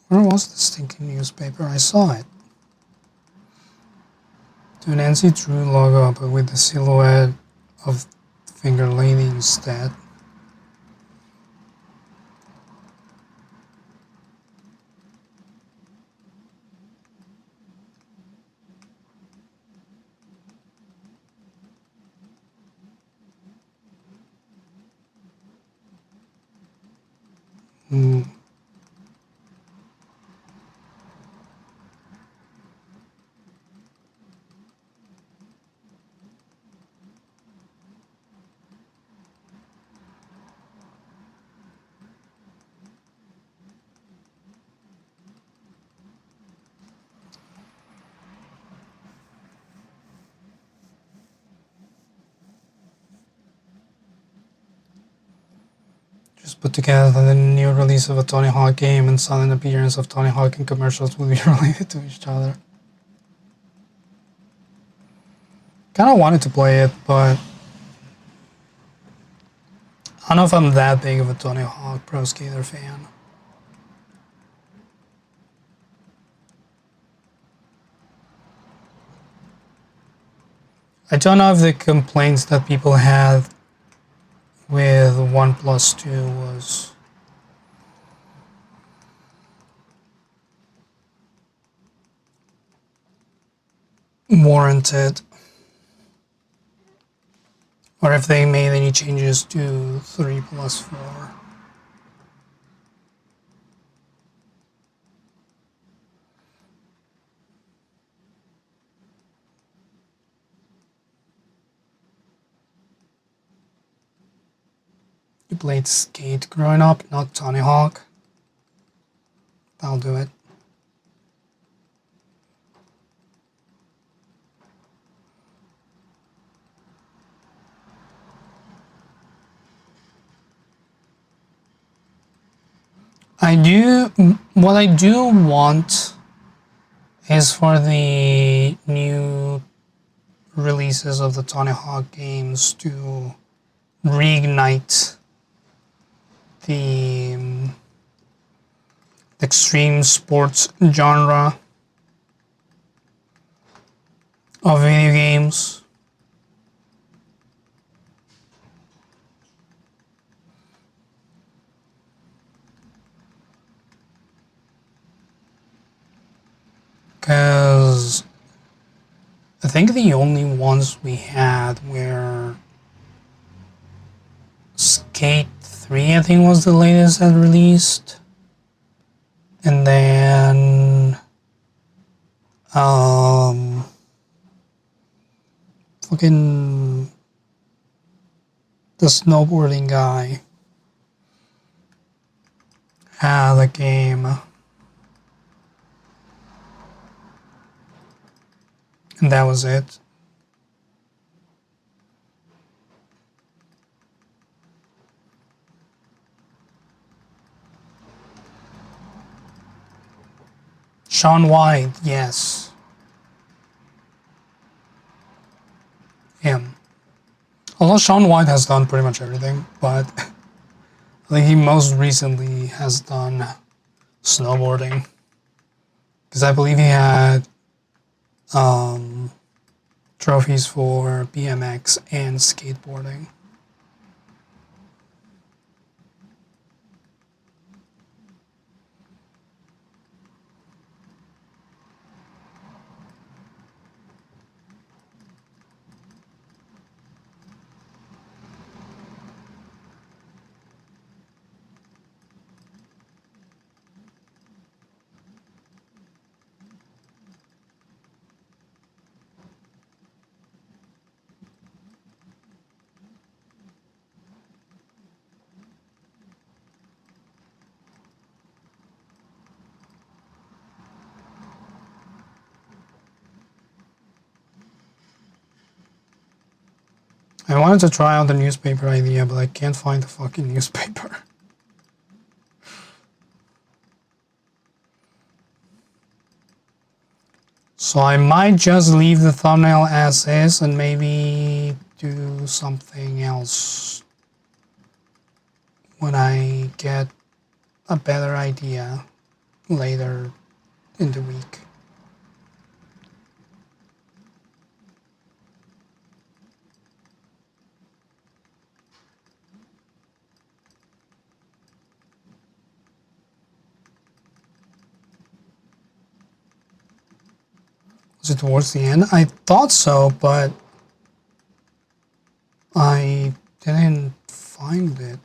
Where was the stinking newspaper? I saw it. To an NC True logo, but with the silhouette of Finger Lady instead. Just put together the new release of a Tony Hawk game and sudden appearance of Tony Hawk in commercials will be related to each other. Kinda wanted to play it, but I don't know if I'm that big of a Tony Hawk Pro Skater fan. I don't know if the complaints that people had with 1+2 was warranted, or if they made any changes to 3+4. You played Skate growing up, not Tony Hawk. That'll do it. What I do want is for the new releases of the Tony Hawk games to reignite the extreme sports genre of video games. Because I think the only ones we had were Skate 3, I think was the latest that released. And then fucking the snowboarding guy had a game. And that was it. Shaun White, yes. Him. Although Shaun White has done pretty much everything, but I think he most recently has done snowboarding. Because I believe he had trophies for BMX and skateboarding. I wanted to try out the newspaper idea, but I can't find the fucking newspaper. So I might just leave the thumbnail as is and maybe do something else when I get a better idea later in the week. Was it towards the end? I thought so, but I didn't find it.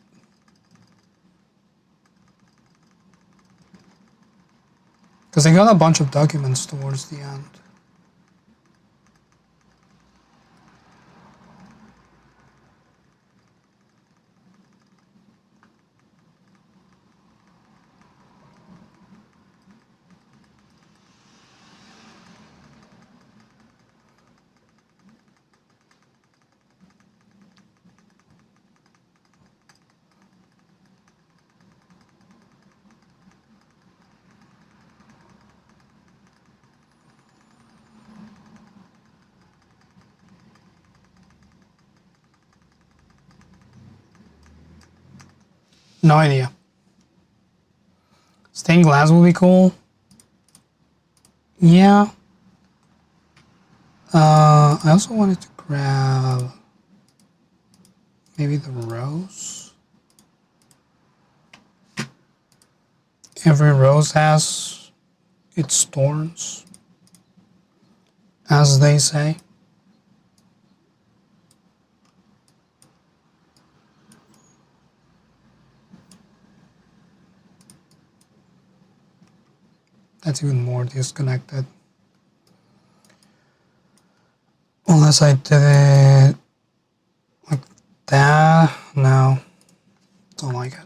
Because I got a bunch of documents towards the end. No idea. Stained glass will be cool. Yeah. I also wanted to grab maybe the rose. Every rose has its thorns, as they say. That's even more disconnected. Unless I did it like that. No, don't like it.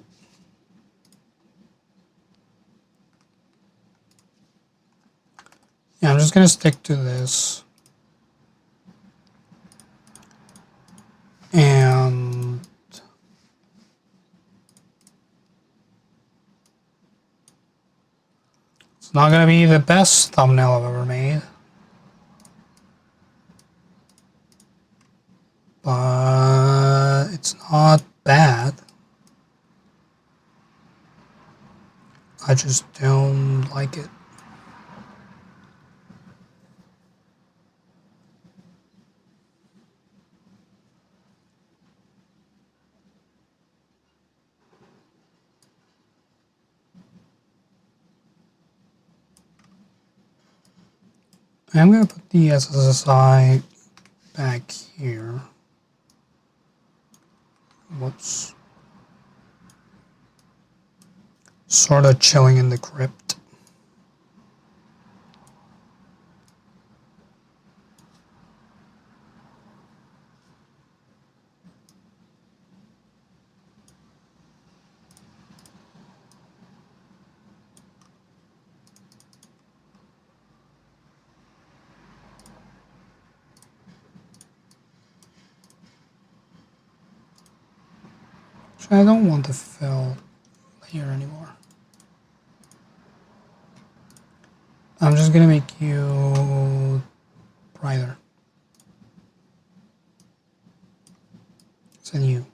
Yeah, I'm just gonna stick to this. And it's not gonna be the best thumbnail I've ever made. But it's not bad. I just don't like it. I'm gonna put the SSSI back here. Whoops. Sort of chilling in the crypt. Actually, I don't want the fill layer anymore. I'm just gonna make you brighter. Than you.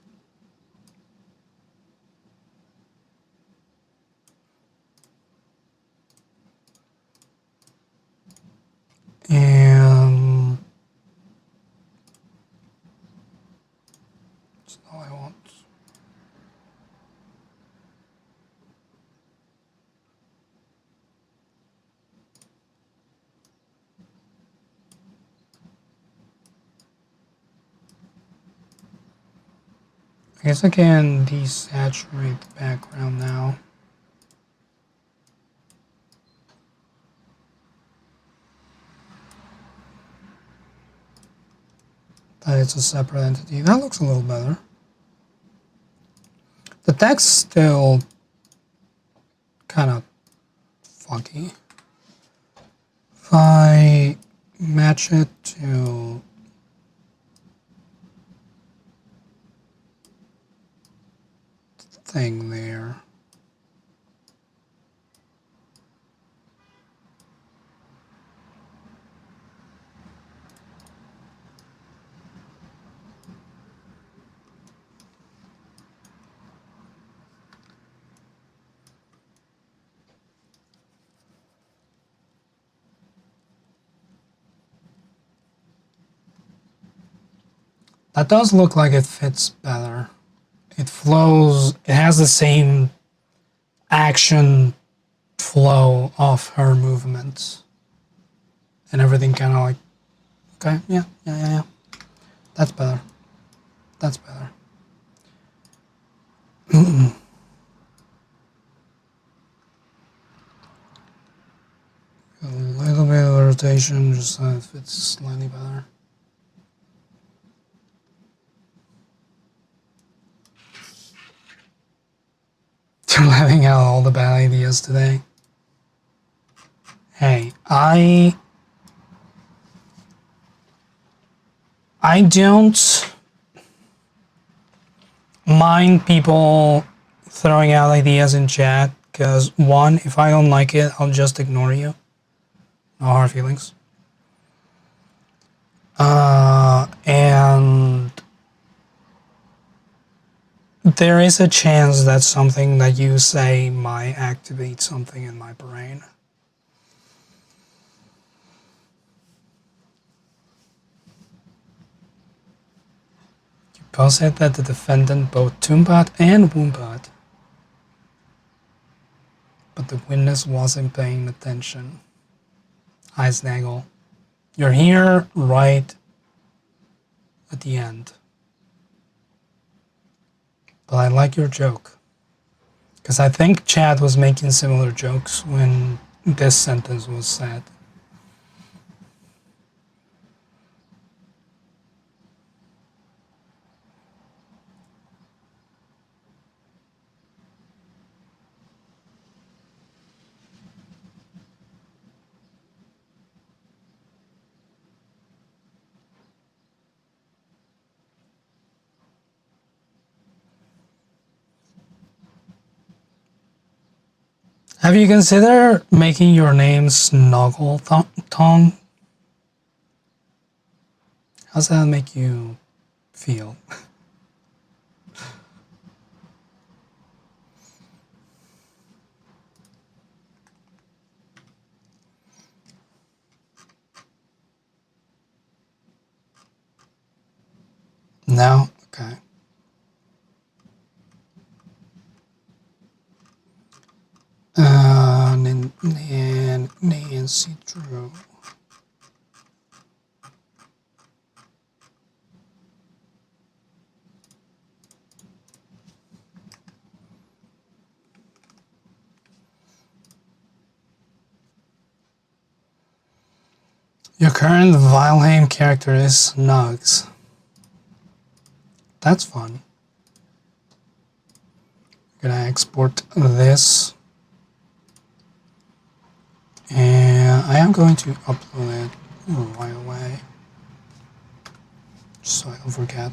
And that's all I want. I guess I can desaturate the background now. But it's a separate entity. That looks a little better. The text still kind of funky. If I match it to the thing there. That does look like it fits better. It flows, it has the same action flow of her movements. And everything kind of like, okay, yeah. That's better. That's better. A little bit of rotation, just so it fits slightly better. I'm having out all the bad ideas today. Hey, I don't mind people throwing out ideas in chat, because one, if I don't like it, I'll just ignore you. No hard feelings. And there is a chance that something that you say might activate something in my brain. You posted that the defendant both Toompat and Woompat, but the witness wasn't paying attention. Hi, Snaggle. You're here right at the end. But I like your joke. Because I think Chad was making similar jokes when this sentence was said. Have you considered making your name Snuggle Tongue? How's that make you feel? No? Okay. Nancy Drew. Your current Valheim character is Snogged. That's fun. I'm gonna export this. And I am going to upload it right away. So I don't forget.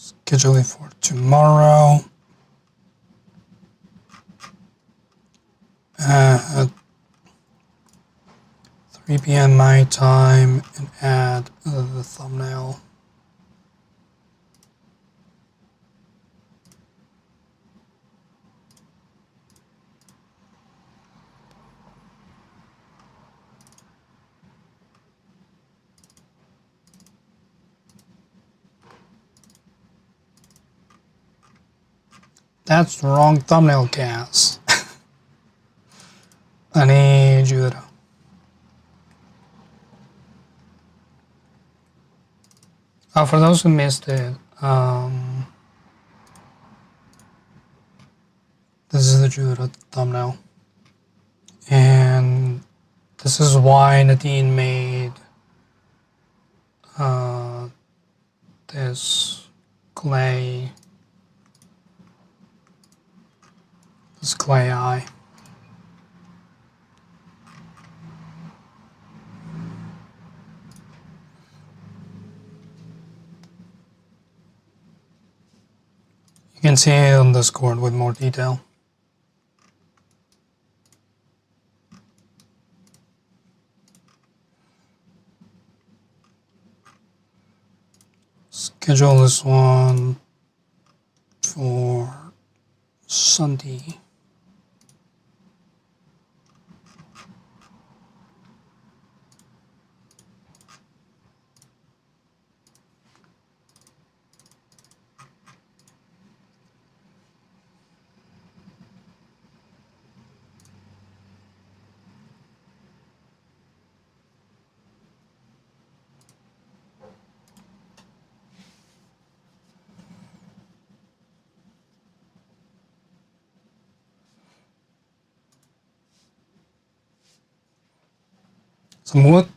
Schedule it for tomorrow at 3 p.m. my time and add the thumbnail. That's the wrong thumbnail, Khaz. I need you to. For those who missed it, this is the Judah thumbnail. And this is why Nadine made this clay eye. You can see it on Discord with more detail. Schedule this one for Sunday.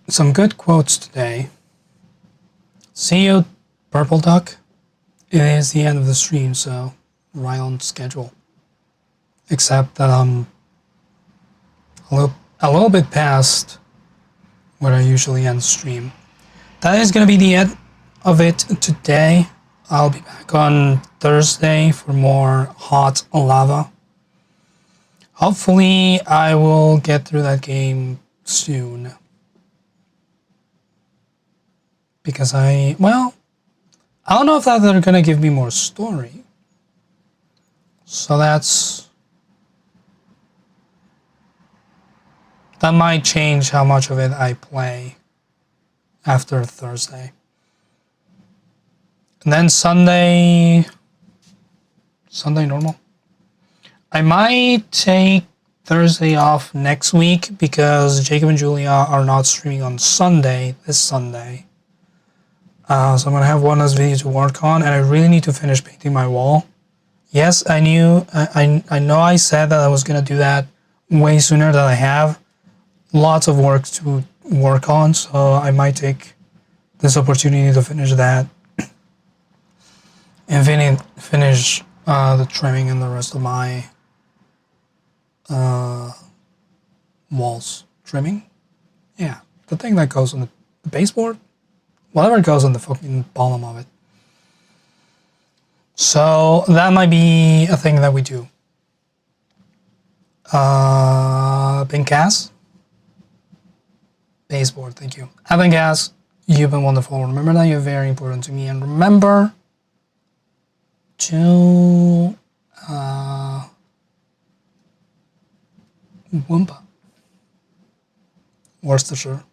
Some good quotes today. See you, Purple Duck. It is the end of the stream, so right on schedule. Except that I'm a little bit past where I usually end stream. That is going to be the end of it today. I'll be back on Thursday for more hot lava. Hopefully I will get through that game soon. Because I don't know if they're going to give me more story. So that might change how much of it I play after Thursday. And then Sunday normal. I might take Thursday off next week because Jacob and Julia are not streaming on this Sunday. So I'm going to have one last video to work on, and I really need to finish painting my wall. Yes, I know I said that I was going to do that way sooner than I have. Lots of work to work on, so I might take this opportunity to finish that and finish the trimming and the rest of my walls. Trimming? Yeah, the thing that goes on the baseboard. Whatever goes on the fucking bottom of it. So that might be a thing that we do. Been Khaz? Baseboard, thank you. I've been Khaz. You've been wonderful. Remember that you're very important to me. And remember to Worcestershire.